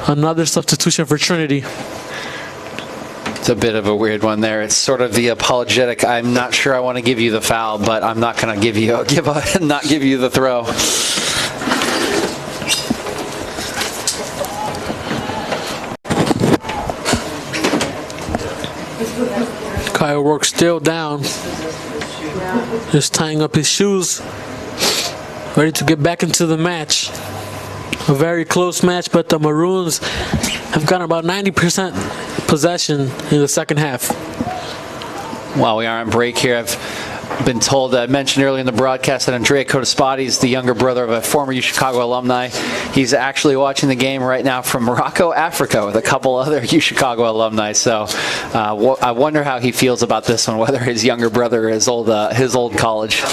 Another substitution for Trinity. It's a bit of a weird one there. It's sort of the apologetic. I'm not sure I want to give you the foul, but I'm not going to give you not give you the throw. Kyle Rourke still down. Just tying up his shoes. Ready to get back into the match. A very close match, but the Maroons have gotten about 90% possession in the second half. While we are on break here, I've been told, I mentioned earlier in the broadcast, that Andrea Cotaspati is the younger brother of a former UChicago alumni. He's actually watching the game right now from Morocco, Africa, with a couple other UChicago alumni. So I wonder how he feels about this one, whether his younger brother is his old college.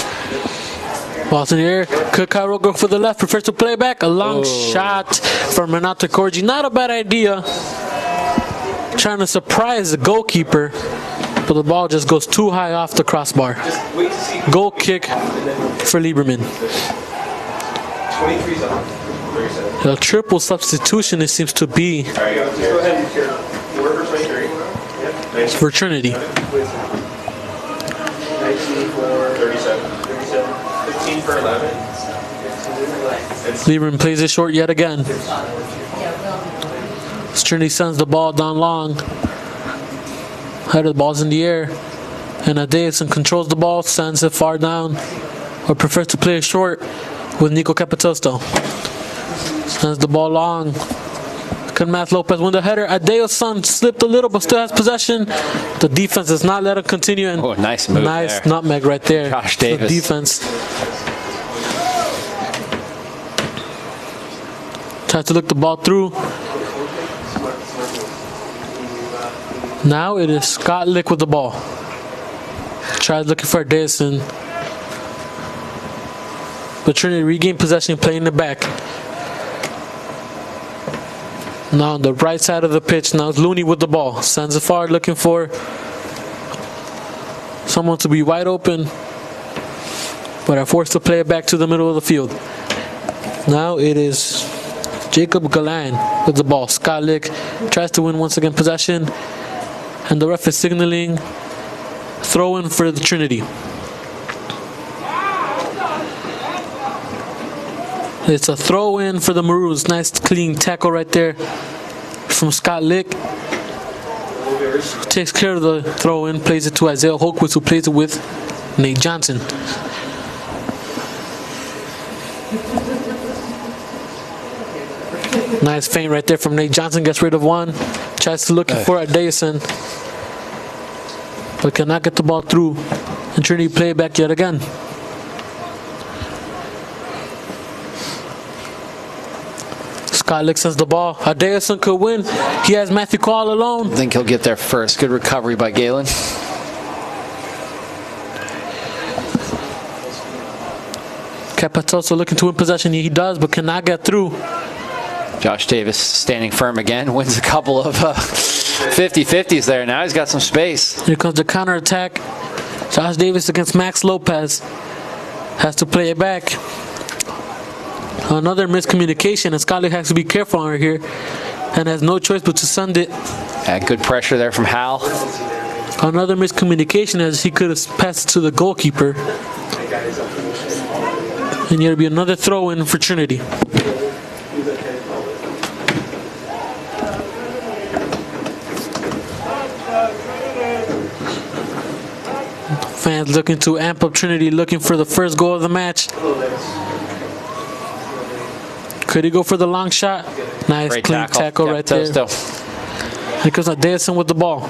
Ball's in the air. Could Cairo go for the left? Prefers to play back. A long shot from Renato Corgi. Not a bad idea. Trying to surprise the goalkeeper, but the ball just goes too high off the crossbar. Goal kick for Lieberman. A triple substitution, it seems to be, for Trinity. 15 for 11. Lieberman plays it short yet again. Trinity sends the ball down long. Head of the ball's in the air. And Adeosun controls the ball, sends it far down, or prefers to play it short with Nico Capitosto. Sends the ball long. Can Matt Lopez win the header? Adeosun slipped a little but still has possession. The defense does not let him continue. And nice move nice there. Nutmeg right there. Josh Davis. The defense. Tries to look the ball through. Now it is Scott Lick with the ball. Tries looking for Adeosun. But Trinity regained possession, playing the back. Now on the right side of the pitch, now it's Looney with the ball. Sends it far, looking for someone to be wide open, but are forced to play it back to the middle of the field. Now it is Jacob Galan with the ball. Scott Lick tries to win once again possession, and the ref is signaling throw in for the Trinity. It's a throw in for the Maroons. Nice clean tackle right there from Scott Lick. Takes care of the throw in, plays it to Isaiah Holquist, who plays it with Nate Johnson. Nice feint right there from Nate Johnson, gets rid of one. Tries to look for Adeosun, but cannot get the ball through. And Trinity play it back yet again. Scott Lick sends the ball. Adeosun could win. He has Matthew Call alone. I think he'll get there first. Good recovery by Galen. Capitoso looking to win possession. He does, but cannot get through. Josh Davis standing firm again. Wins a couple of 50-50s there. Now he's got some space. Here comes the counterattack. Josh Davis against Max Lopez. Has to play it back. Another miscommunication, and Scott Lick has to be careful on here, and has no choice but to send it. And good pressure there from Hal. Another miscommunication, as he could have passed it to the goalkeeper. And here will be another throw in for Trinity. Fans looking to amp up Trinity, looking for the first goal of the match. Could he go for the long shot? Nice Great clean tackle right there. Here comes Adeosun with the ball.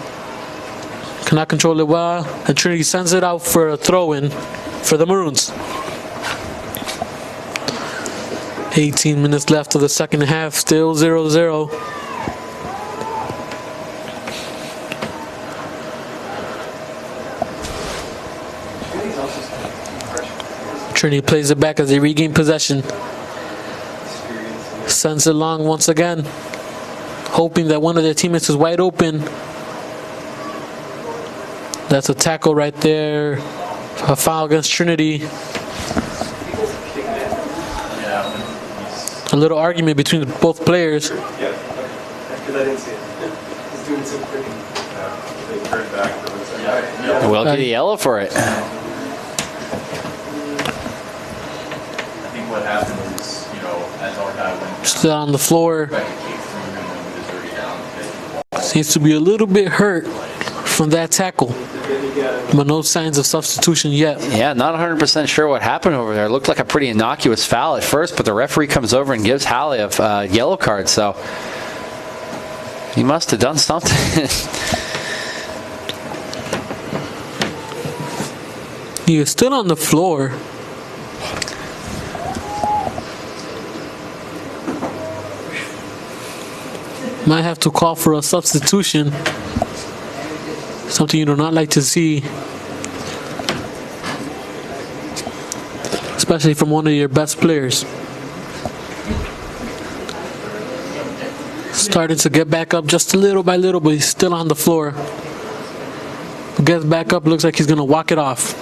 Cannot control it well, and Trinity sends it out for a throw-in for the Maroons. 18 minutes left of the second half, still 0-0. Trinity plays it back as they regain possession. Sends it long once again, hoping that one of their teammates is wide open. That's a tackle right there. A foul against Trinity. A little argument between both players. We'll get a yellow for it. I think what happened was, as our guy went Still on the floor. Seems to be a little bit hurt from that tackle. But no signs of substitution yet. Yeah, not 100% sure what happened over there. It looked like a pretty innocuous foul at first, but the referee comes over and gives Hallie a yellow card, so he must have done something. He is still on the floor. Might have to call for a substitution. Something you do not like to see. Especially from one of your best players. Starting to get back up just a little by little, but he's still on the floor. Gets back up, looks like he's going to walk it off.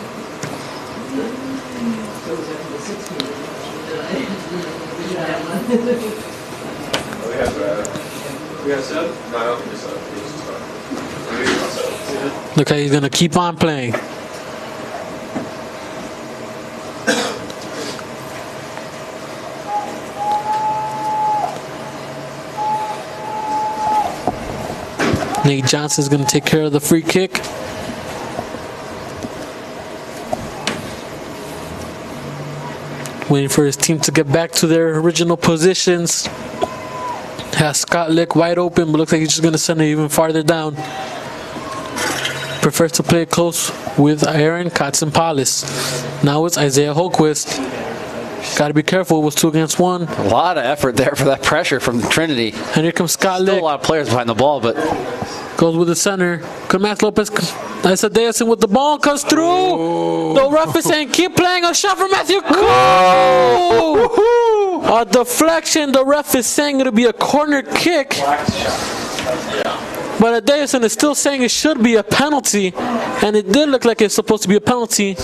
Look how he's going to keep on playing. Nate Johnson's going to take care of the free kick. Waiting for his team to get back to their original positions. Has Scott Lick wide open, but looks like he's just going to send it even farther down. Prefers to play it close with Aaron Katzenpalis. Now it's Isaiah Holquist. Got to be careful. It was 2 against 1. A lot of effort there for that pressure from the Trinity. And here comes Scott Lick. Still a lot of players behind the ball, but goes with the center. Max Lopez. Isadeason with the ball. Comes through. Oh. The ref is saying keep playing. A shot from Matthew Cole. A deflection. The ref is saying it'll be a corner kick. But Isadeason is still saying it should be a penalty. And it did look like it's supposed to be a penalty.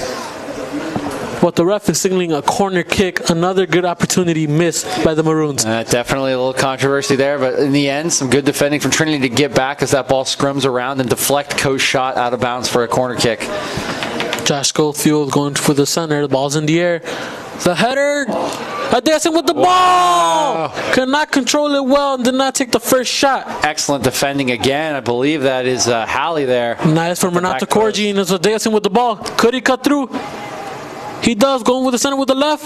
But the ref is signaling a corner kick. Another good opportunity missed by the Maroons. Definitely a little controversy there, but in the end, some good defending from Trinity to get back as that ball scrums around and deflect Coe's shot out of bounds for a corner kick. Josh Schofield going for the center. The ball's in the air. The header. Isadeason with the ball. Could not control it well and did not take the first shot. Excellent defending again. I believe that is Hallie there. Nice from Renato Corgi. And it's Isadeason with the ball. Could he cut through? He does, going with the center with the left.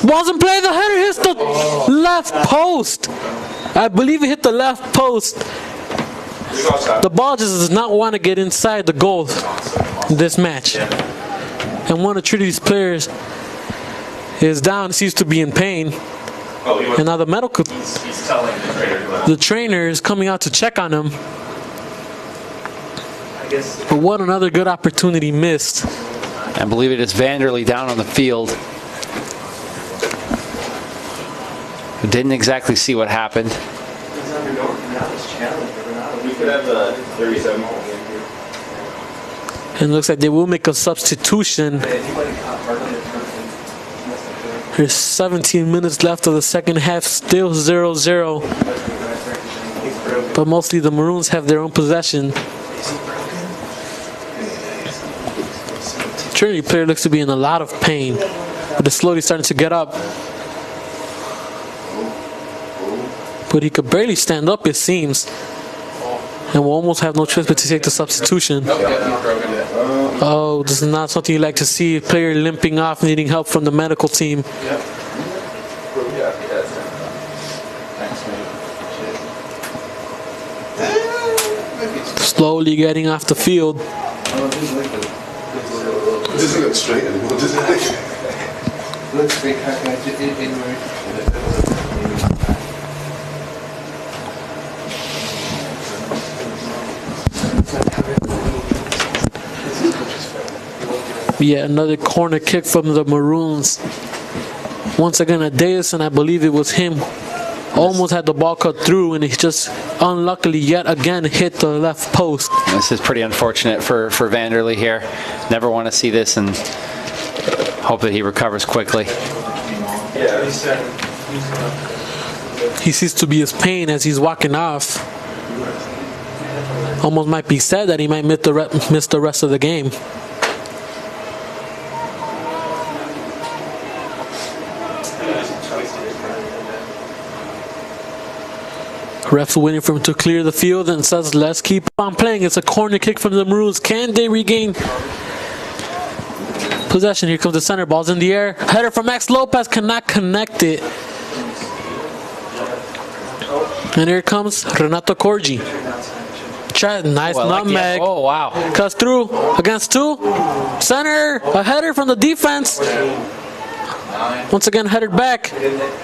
Ball's in play, the header hits the left post. I believe it hit the left post. The ball just does not want to get inside the goal in this match. And one of Trinity's players is down, seems to be in pain. And now the trainer is coming out to check on him. But what another good opportunity missed. I believe it is Vanderlei down on the field. Didn't exactly see what happened. And it looks like they will make a substitution. There's 17 minutes left of the second half, still 0-0. But mostly the Maroons have their own possession. Trinity player looks to be in a lot of pain, but is slowly starting to get up. But he could barely stand up, it seems, and will almost have no choice but to take the substitution. Oh, this is not something you like to see. A player limping off, needing help from the medical team. Slowly getting off the field. Doesn't look straight anymore, does it? Looks straight, Yeah, another corner kick from the Maroons. Once again, Isadeason, I believe it was him, almost had the ball cut through, and he just unluckily yet again hit the left post. This is pretty unfortunate for Vanderlei here. Never want to see this, and hope that he recovers quickly. He seems to be his pain as he's walking off. Almost might be said that he might miss the rest of the game. Ref's waiting for him to clear the field and says, let's keep on playing. It's a corner kick from the Maroons. Can they regain possession? Here comes the center. Ball's in the air. Header from Max Lopez. Cannot connect it. And here comes Renato Corgi. Nice nutmeg. Oh, wow. Cuts through against two. Center. A header from the defense. Once again, headed back,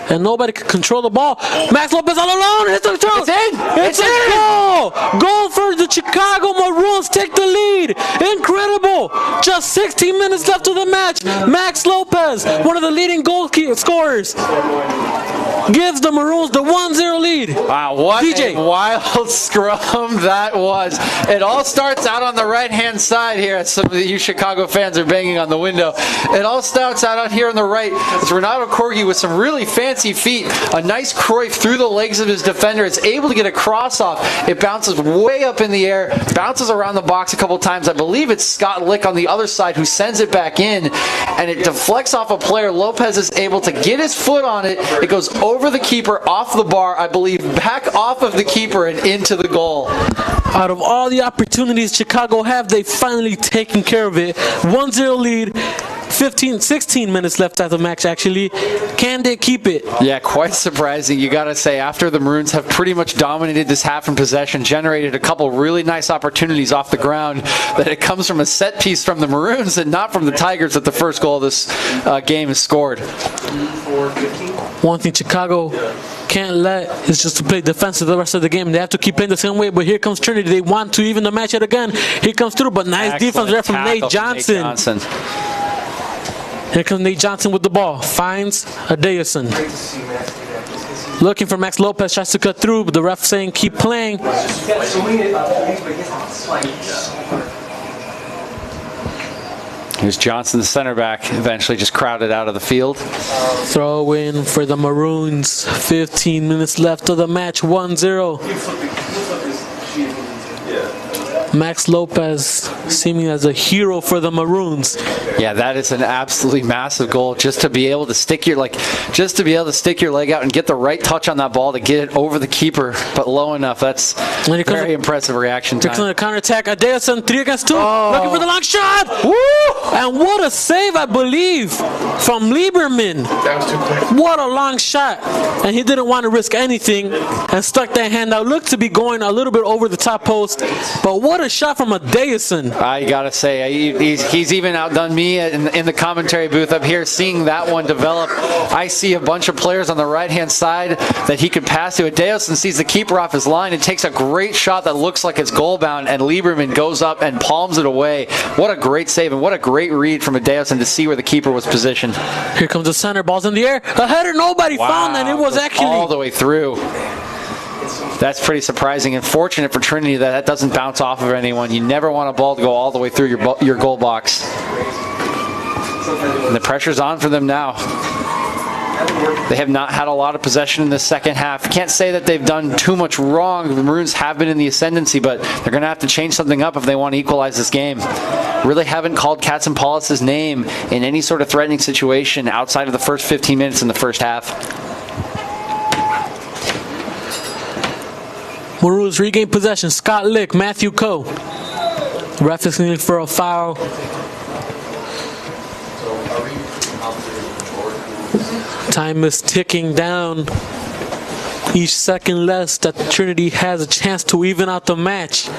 and nobody can control the ball. Max Lopez all alone. Hits the throw. It's in. It's in. Goal. Goal for the Chicago Maroons. Take the lead. Incredible. Just 16 minutes left of the match. Max Lopez, one of the leading goal scorers, gives the Maroons the 1-0 lead. Wow, what a wild scrum that was. It all starts out on the right-hand side here. Some of the UChicago fans are banging on the window. It all starts out here on the right. It's Renato Corgi with some really fancy feet. A nice Cruyff through the legs of his defender. It's able to get a cross off. It bounces way up in the air, bounces around the box a couple times. I believe it's Scott Lick on the other side who sends it back in, and it deflects off a player. Lopez is able to get his foot on it. It goes over the keeper, off the bar, I believe, back off of the keeper and into the goal. Out of all the opportunities Chicago have, they've finally taken care of it. 1-0 lead. 16 minutes left at the match, actually. Can they keep it? Yeah, quite surprising. You got to say, after the Maroons have pretty much dominated this half in possession, generated a couple really nice opportunities off the ground, that it comes from a set piece from the Maroons and not from the Tigers that the first goal of this game is scored. One thing Chicago can't let is just to play defensive the rest of the game. They have to keep playing the same way, but here comes Trinity. They want to even the match yet again. Here comes through, but nice defense there from Nate Johnson. Here comes Nate Johnson with the ball. Finds Adeosun. Looking for Max Lopez. Tries to cut through, but the ref saying keep playing. Here's Johnson, the center back, eventually just crowded out of the field. Throw in for the Maroons. 15 minutes left of the match. 1-0. Max Lopez seeming as a hero for the Maroons. Yeah, that is an absolutely massive goal. Just to be able to stick your leg out and get the right touch on that ball to get it over the keeper, but low enough. That's very impressive reaction time. On the counterattack, Adeosun 3 against 2, looking for the long shot. Woo! And what a save, I believe, from Lieberman. That was too quick. What a long shot. And he didn't want to risk anything and stuck that hand out. Looked to be going a little bit over the top post, but what a shot from Adeosun. I gotta say, he's even outdone me in the commentary booth up here, seeing that one develop. I see a bunch of players on the right-hand side that he could pass to. Adeosun sees the keeper off his line and takes a great shot that looks like it's goal-bound, and Lieberman goes up and palms it away. What a great save, and what a great read from Adeosun to see where the keeper was positioned. Here comes the center, ball's in the air. A header, nobody found, and it was actually all the way through. That's pretty surprising and fortunate for Trinity that doesn't bounce off of anyone. You never want a ball to go all the way through your goal box. And the pressure's on for them now. They have not had a lot of possession in the second half. Can't say that they've done too much wrong. The Maroons have been in the ascendancy, but they're going to have to change something up if they want to equalize this game. Really haven't called Katsopoulos's name in any sort of threatening situation outside of the first 15 minutes in the first half. Maroons regain possession. Scott Lick, Matthew Coe. Ref is looking for a foul. Time is ticking down. Each second less that Trinity has a chance to even out the match.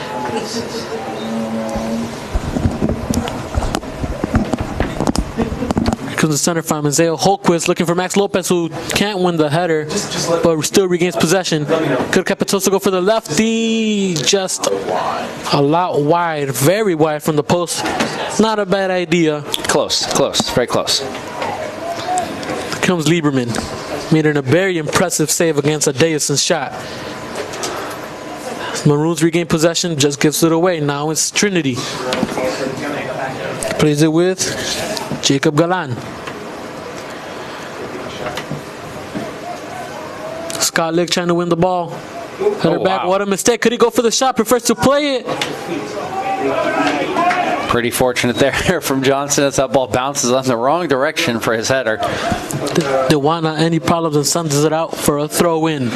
Comes the center from Isaiah Holquist, looking for Max Lopez, who can't win the header, but still regains possession. Could Capitosa go for the lefty? Just a lot wide, very wide from the post. Not a bad idea. Close, very close. Here comes Lieberman. Made a very impressive save against Adeosun's shot. Maroons regain possession, just gives it away. Now it's Trinity. Plays it with Jacob Galan. Scott Lick trying to win the ball. Header back. What a mistake. Could he go for the shot? Prefers to play it. Pretty fortunate there from Johnson as that ball bounces on the wrong direction for his header. They want not any problems and sends it out for a throw in.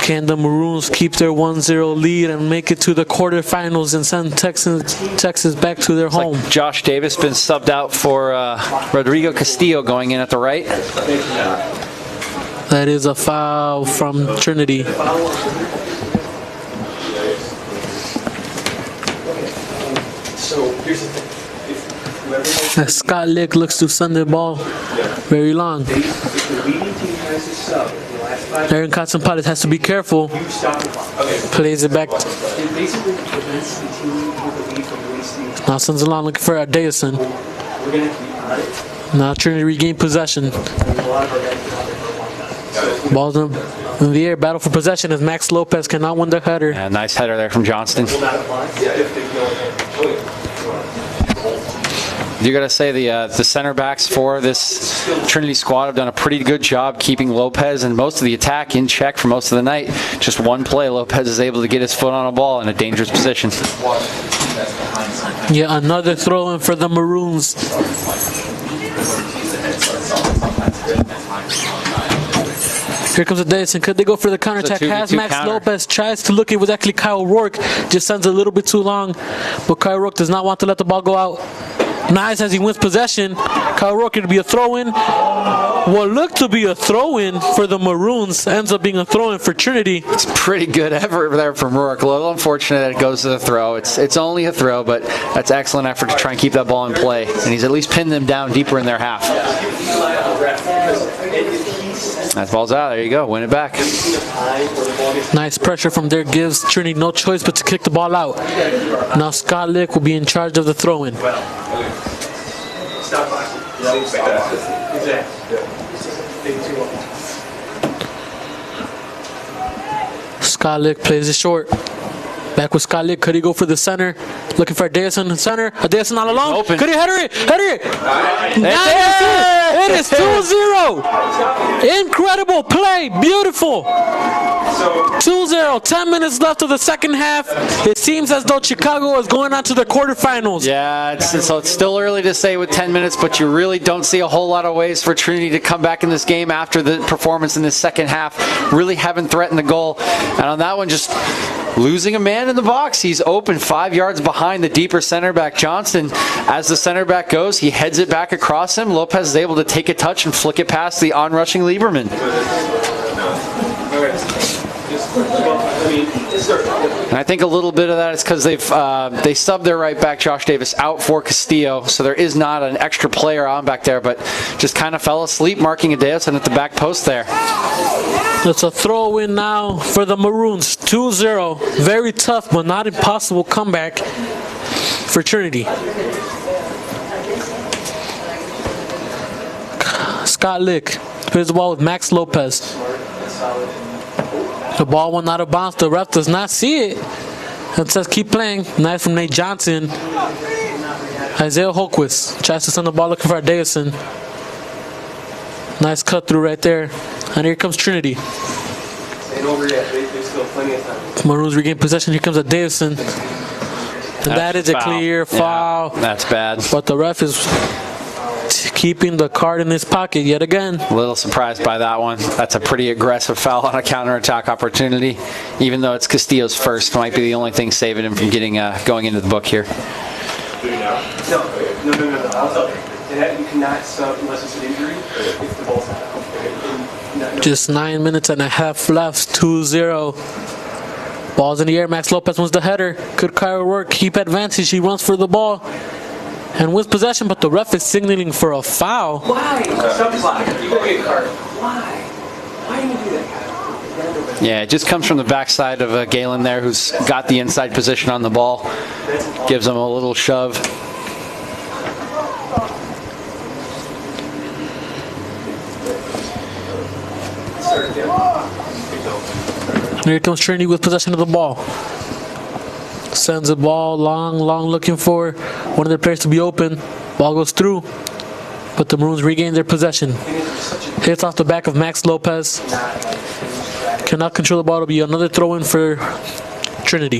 Can the Maroons keep their 1-0 lead and make it to the quarterfinals and send Texas back to their home? Like Josh Davis been subbed out for Rodrigo Castillo going in at the right. That is a foul from Trinity. As Scott Lick looks to send the ball very long. Aaron Katzenpalis has to be careful. Plays it back. Now sends it long, looking for Adeosun. Now Trinity regain possession. Ball's in the air, battle for possession as Max Lopez cannot win the header. Yeah, nice header there from Johnston. You got to say the center backs for this Trinity squad have done a pretty good job keeping Lopez and most of the attack in check for most of the night. Just one play, Lopez is able to get his foot on a ball in a dangerous position. Yeah, another throw in for the Maroons. Here comes a Davidson. Could they go for the counterattack? Has Max Lopez tries to look. It was actually Kyle Rourke. Just sends a little bit too long. But Kyle Rourke does not want to let the ball go out. Nice as he wins possession. Kyle Rourke to be a throw-in. What looked to be a throw-in for the Maroons ends up being a throw-in for Trinity. It's pretty good effort there from Rourke. A little unfortunate that it goes to the throw. It's only a throw, but that's excellent effort to try and keep that ball in play. And he's at least pinned them down deeper in their half. That ball's out. There you go. Win it back. Nice pressure from there gives Trinity no choice but to kick the ball out. Now Scott Lick will be in charge of the throw-in. Scott Lick plays it short. Back with Scott Lick. Could he go for the center? Looking for Adeosun in the center. Adeosun all alone. Open. Could he header it? Header it! It is 2-0. Incredible play. Beautiful. 2-0. 10 minutes left of the second half. It seems as though Chicago is going on to the quarterfinals. Yeah, it's still early to say with 10 minutes, but you really don't see a whole lot of ways for Trinity to come back in this game after the performance in the second half. Really haven't threatened the goal. And on that one, just losing a man in the box. He's open 5 yards behind the deeper center back Johnston. As the center back goes, he heads it back across him. Lopez is able to take a touch and flick it past the onrushing Lieberman. And I think a little bit of that is because they subbed their right back Josh Davis out for Castillo, so there is not an extra player on back there, but just kind of fell asleep marking Adeosun at the back post there. It's a throw-in now for the Maroons. 2-0. Very tough, but not impossible comeback for Trinity. Scott Lick plays the ball with Max Lopez. The ball went out of bounds. The ref does not see it. It says keep playing. Nice from Nate Johnson. Isaiah Holquist tries to send the ball looking for Adeosun. Nice cut through right there. And here comes Trinity. Maroons regain possession. Here comes Adeosun. And that is a clear foul. Yeah, that's bad. But the ref is keeping the card in his pocket yet again. A little surprised by that one. That's a pretty aggressive foul on a counterattack opportunity. Even though it's Castillo's first, might be the only thing saving him from getting going into the book here. No. You cannot sub unless it's an injury if the ball's not out. Just 9 minutes and a half left. 2-0. Ball's in the air. Max Lopez wins the header. Could Kyle Rourke keep advantage? He runs for the ball and wins possession, but the ref is signaling for a foul. Why? Subclock. You go get a card. Why? Why do you do that? Yeah, it just comes from the backside of Galen there, who's got the inside position on the ball. Gives him a little shove. Here comes Trinity with possession of the ball. Sends the ball long looking for one of their players to be open. Ball goes through, but the Maroons regain their possession. Hits off the back of Max Lopez. Cannot control the ball. It'll be another throw-in for Trinity.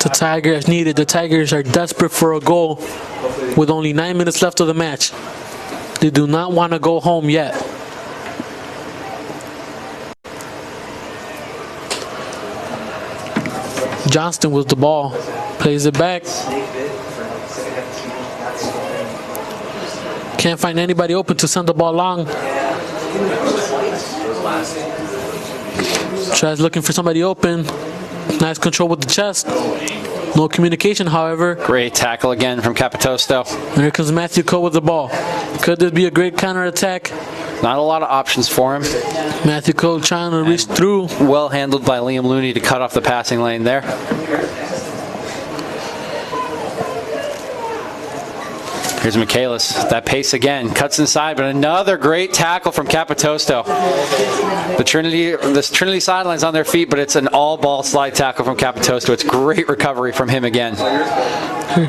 The Tigers needed. The Tigers are desperate for a goal with only 9 minutes left of the match. They do not want to go home yet. Johnston with the ball. Plays it back. Can't find anybody open to send the ball long. Tries looking for somebody open. Nice control with the chest. No communication, however. Great tackle again from Capitosto. And here comes Matthew Coe with the ball. Could this be a great counterattack? Not a lot of options for him. Matthew Coe trying to reach through. Well handled by Liam Looney to cut off the passing lane there. Here's Michaelis. That pace again. Cuts inside, but another great tackle from Capitosto. The Trinity sideline's on their feet, but it's an all-ball slide tackle from Capitosto. It's great recovery from him again.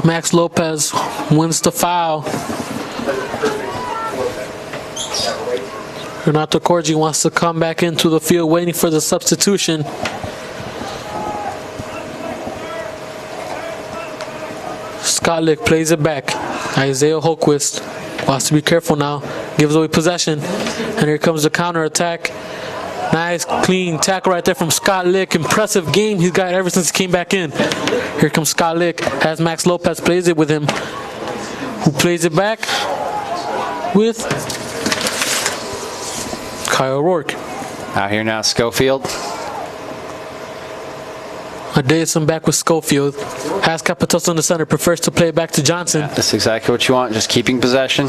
Max Lopez wins the foul. Renato Corgi wants to come back into the field, waiting for the substitution. Scott Lick plays it back. Isaiah Holquist wants to be careful now. Gives away possession. And here comes the counterattack. Nice, clean tackle right there from Scott Lick. Impressive game he's got ever since he came back in. Here comes Scott Lick. Has Max Lopez plays it with him. Who plays it back with Kyle Rourke. Out here now, Schofield. Adeson back with Schofield. Has Capitosto in the center. Prefers to play it back to Johnson. Yeah, that's exactly what you want. Just keeping possession.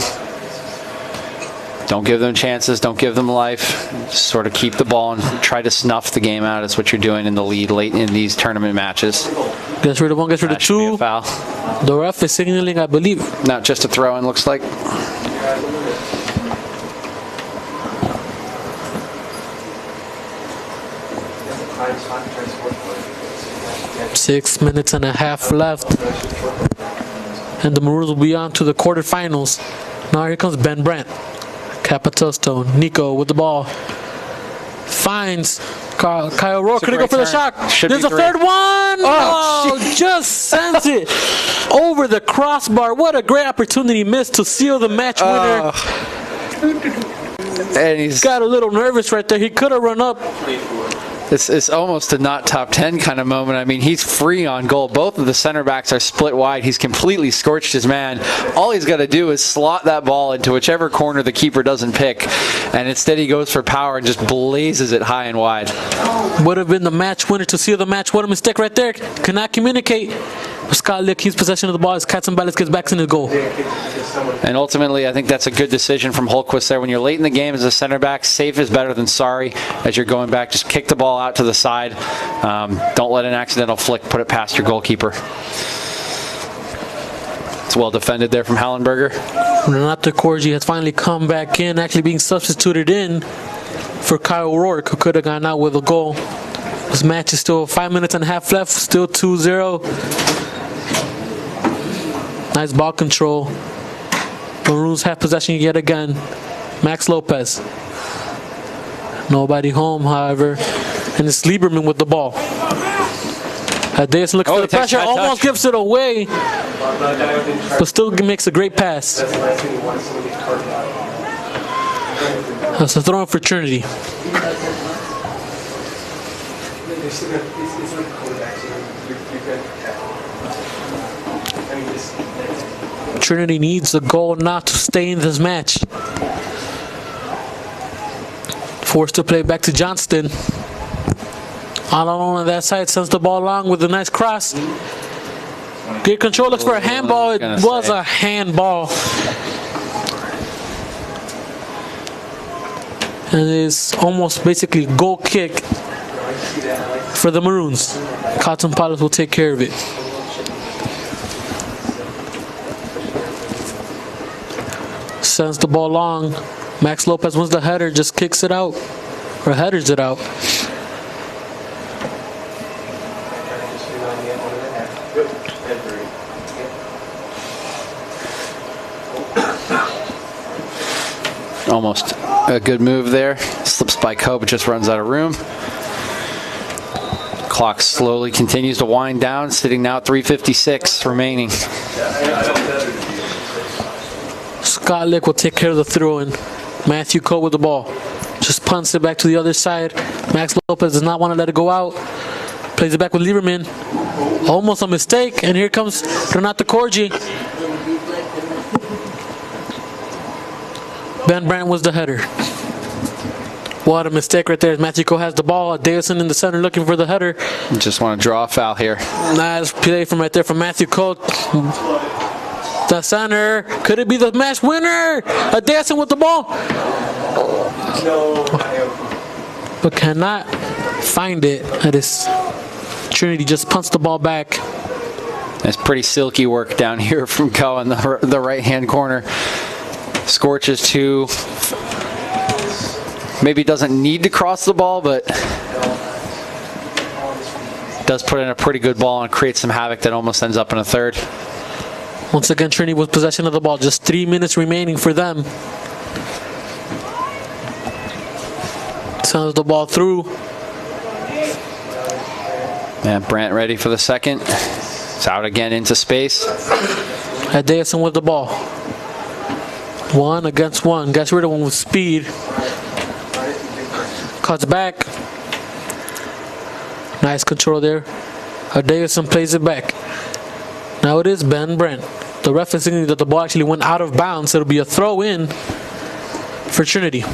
Don't give them chances. Don't give them life. Just sort of keep the ball and try to snuff the game out. That's what you're doing in the lead late in these tournament matches. Gets rid of one, gets rid of two. Foul. The ref is signaling, I believe. Not just a throw in, looks like. Six minutes and a half left. And the Maroons will be on to the quarterfinals. Now here comes Ben Brandt. Capitosto. Nico with the ball. Finds Kyle Rourke. Could he go for the shot? There's a third one. Oh, just sends it over the crossbar. What a great opportunity missed to seal the match winner. And he's got a little nervous right there. He could have run up. It's almost a not top 10 kind of moment. I mean, he's free on goal. Both of the center backs are split wide. He's completely scorched his man. All he's got to do is slot that ball into whichever corner the keeper doesn't pick. And instead he goes for power and just blazes it high and wide. Would have been the match winner to seal the match. What a mistake right there. Cannot communicate. Scott Lick keeps possession of the ball as Katzenballis gets back in the goal. And ultimately, I think that's a good decision from Holquist there. When you're late in the game as a center back, safe is better than sorry. As you're going back, just kick the ball out to the side. Don't let an accidental flick put it past your goalkeeper. It's well defended there from Hallenberger. Renato Corgi has finally come back in, actually being substituted in for Kyle Rourke, who could have gone out with a goal. This match is still 5 minutes and a half left, still 2-0. Nice ball control. Maroons have possession yet again. Max Lopez. Nobody home, however. And it's Lieberman with the ball. Adeus looks for the pressure, almost gives it away, but still makes a great pass. That's a throw in for Trinity. Trinity needs a goal not to stay in this match. Forced to play back to Johnston. All alone on that side, sends the ball long with a nice cross. Good control, looks for a handball. It was a handball. And it's almost basically goal kick for the Maroons. Cotton Pilots will take care of it. Sends the ball long. Max Lopez wins the header, just kicks it out, or headers it out. Almost a good move there. Slips by Coe, but just runs out of room. Clock slowly continues to wind down, sitting now at 3:56 remaining. Scott Lick will take care of the throw-in. Matthew Coe with the ball. Just punts it back to the other side. Max Lopez does not want to let it go out. Plays it back with Lieberman. Almost a mistake, and here comes Renato Corgi. Ben Brandt was the header. What a mistake right there. Matthew Cole has the ball. Davison in the center looking for the header. Just want to draw a foul here. Nice play from right there from Matthew Cole. The center. Could it be the match winner? Davison with the ball. But cannot find it. That is Trinity just punts the ball back. That's pretty silky work down here from Cohen, the right-hand corner. Scorches two. Maybe doesn't need to cross the ball, but does put in a pretty good ball and create some havoc that almost ends up in a third. Once again, Trinity with possession of the ball. Just 3 minutes remaining for them. Sends the ball through. And Brandt ready for the second. It's out again into space. Davison with the ball. 1 against 1. Gets rid of one with speed. Cuts back. Nice control there. Davison plays it back. Now it is Ben Brandt. The ref is thinking that the ball actually went out of bounds. It'll be a throw in for Trinity.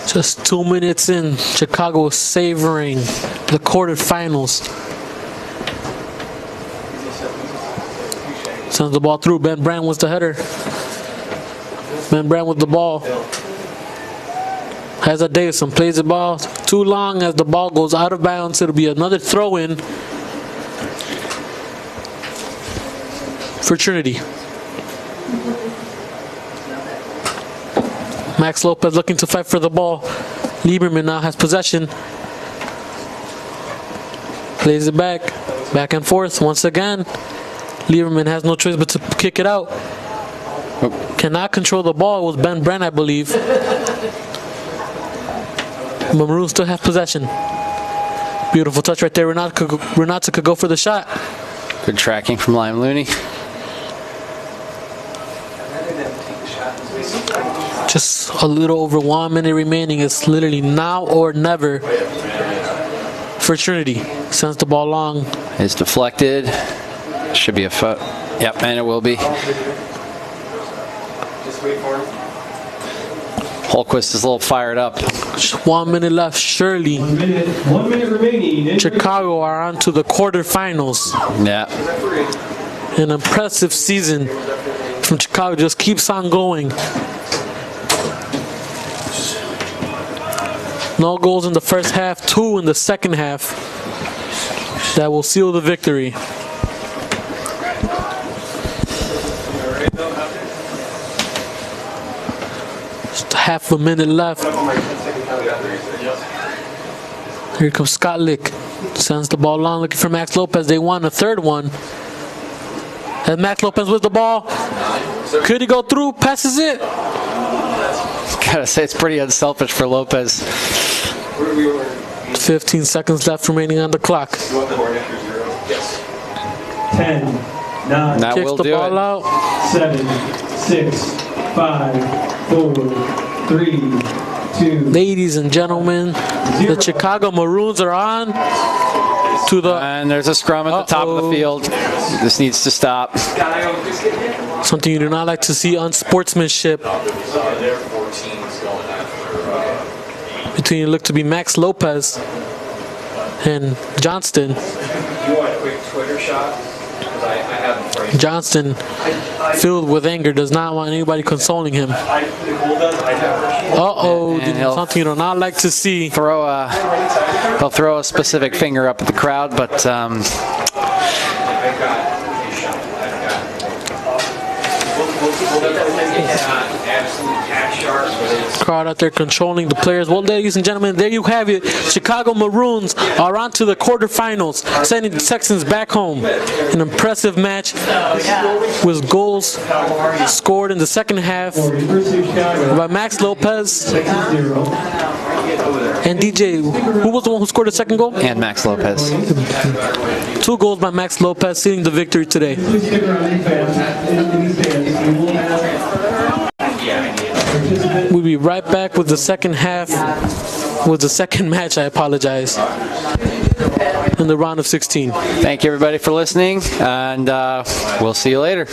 Just 2 minutes in, Chicago is savoring the quarterfinals. Sends the ball through. Ben Brandt was the header. Ben Brandt with the ball. Has a Davison. Plays the ball too long as the ball goes out of bounds. It'll be another throw in for Trinity. Max Lopez looking to fight for the ball. Lieberman now has possession. Plays it back. Back and forth once again. Lieberman has no choice but to kick it out. Cannot control the ball. It was Ben Brandt, I believe. Maroons still have possession. Beautiful touch right there. Renato could go for the shot. Good tracking from Lime Looney. Just a little over 1 minute remaining. It's literally now or never for Trinity. Sends the ball long. It's deflected. Should be a foot. Yep, and it will be. Holquist is a little fired up. Just 1 minute left. Surely 1 minute remaining. Chicago are on to the quarterfinals. Yeah. An impressive season from Chicago. Just keeps on going. No goals in the first half, 2 in the second half. That will seal the victory. Just half a minute left. Here comes Scott Lick. Sends the ball long, looking for Max Lopez. They won a third one. And Max Lopez with the ball. Could he go through? Passes it. Gotta say, it's pretty unselfish for Lopez. 15 seconds left remaining on the clock. 10, 9, That Kicks will the do ball it. out. 7, 6, 5, 4, 3, 2. Ladies and gentlemen, the Chicago Maroons are on to the... And there's a scrum at the top of the field. This needs to stop. Something you do not like to see, unsportsmanship. Between look to be Max Lopez and Johnston. You want a quick Twitter shot? Johnston, filled with anger, does not want anybody consoling him. Uh-oh, something you do not like to see. He'll throw a specific finger up at the crowd, but Crowd out there controlling the players. Well, ladies and gentlemen, there you have it. Chicago Maroons are on to the quarterfinals, sending the Texans back home. An impressive match with goals scored in the second half by Max Lopez and DJ. Who was the one who scored the second goal? And Max Lopez. 2 goals by Max Lopez, sealing the victory today. We'll be right back with the second half, with the second match, I apologize, in the round of 16. Thank you, everybody, for listening, and we'll see you later.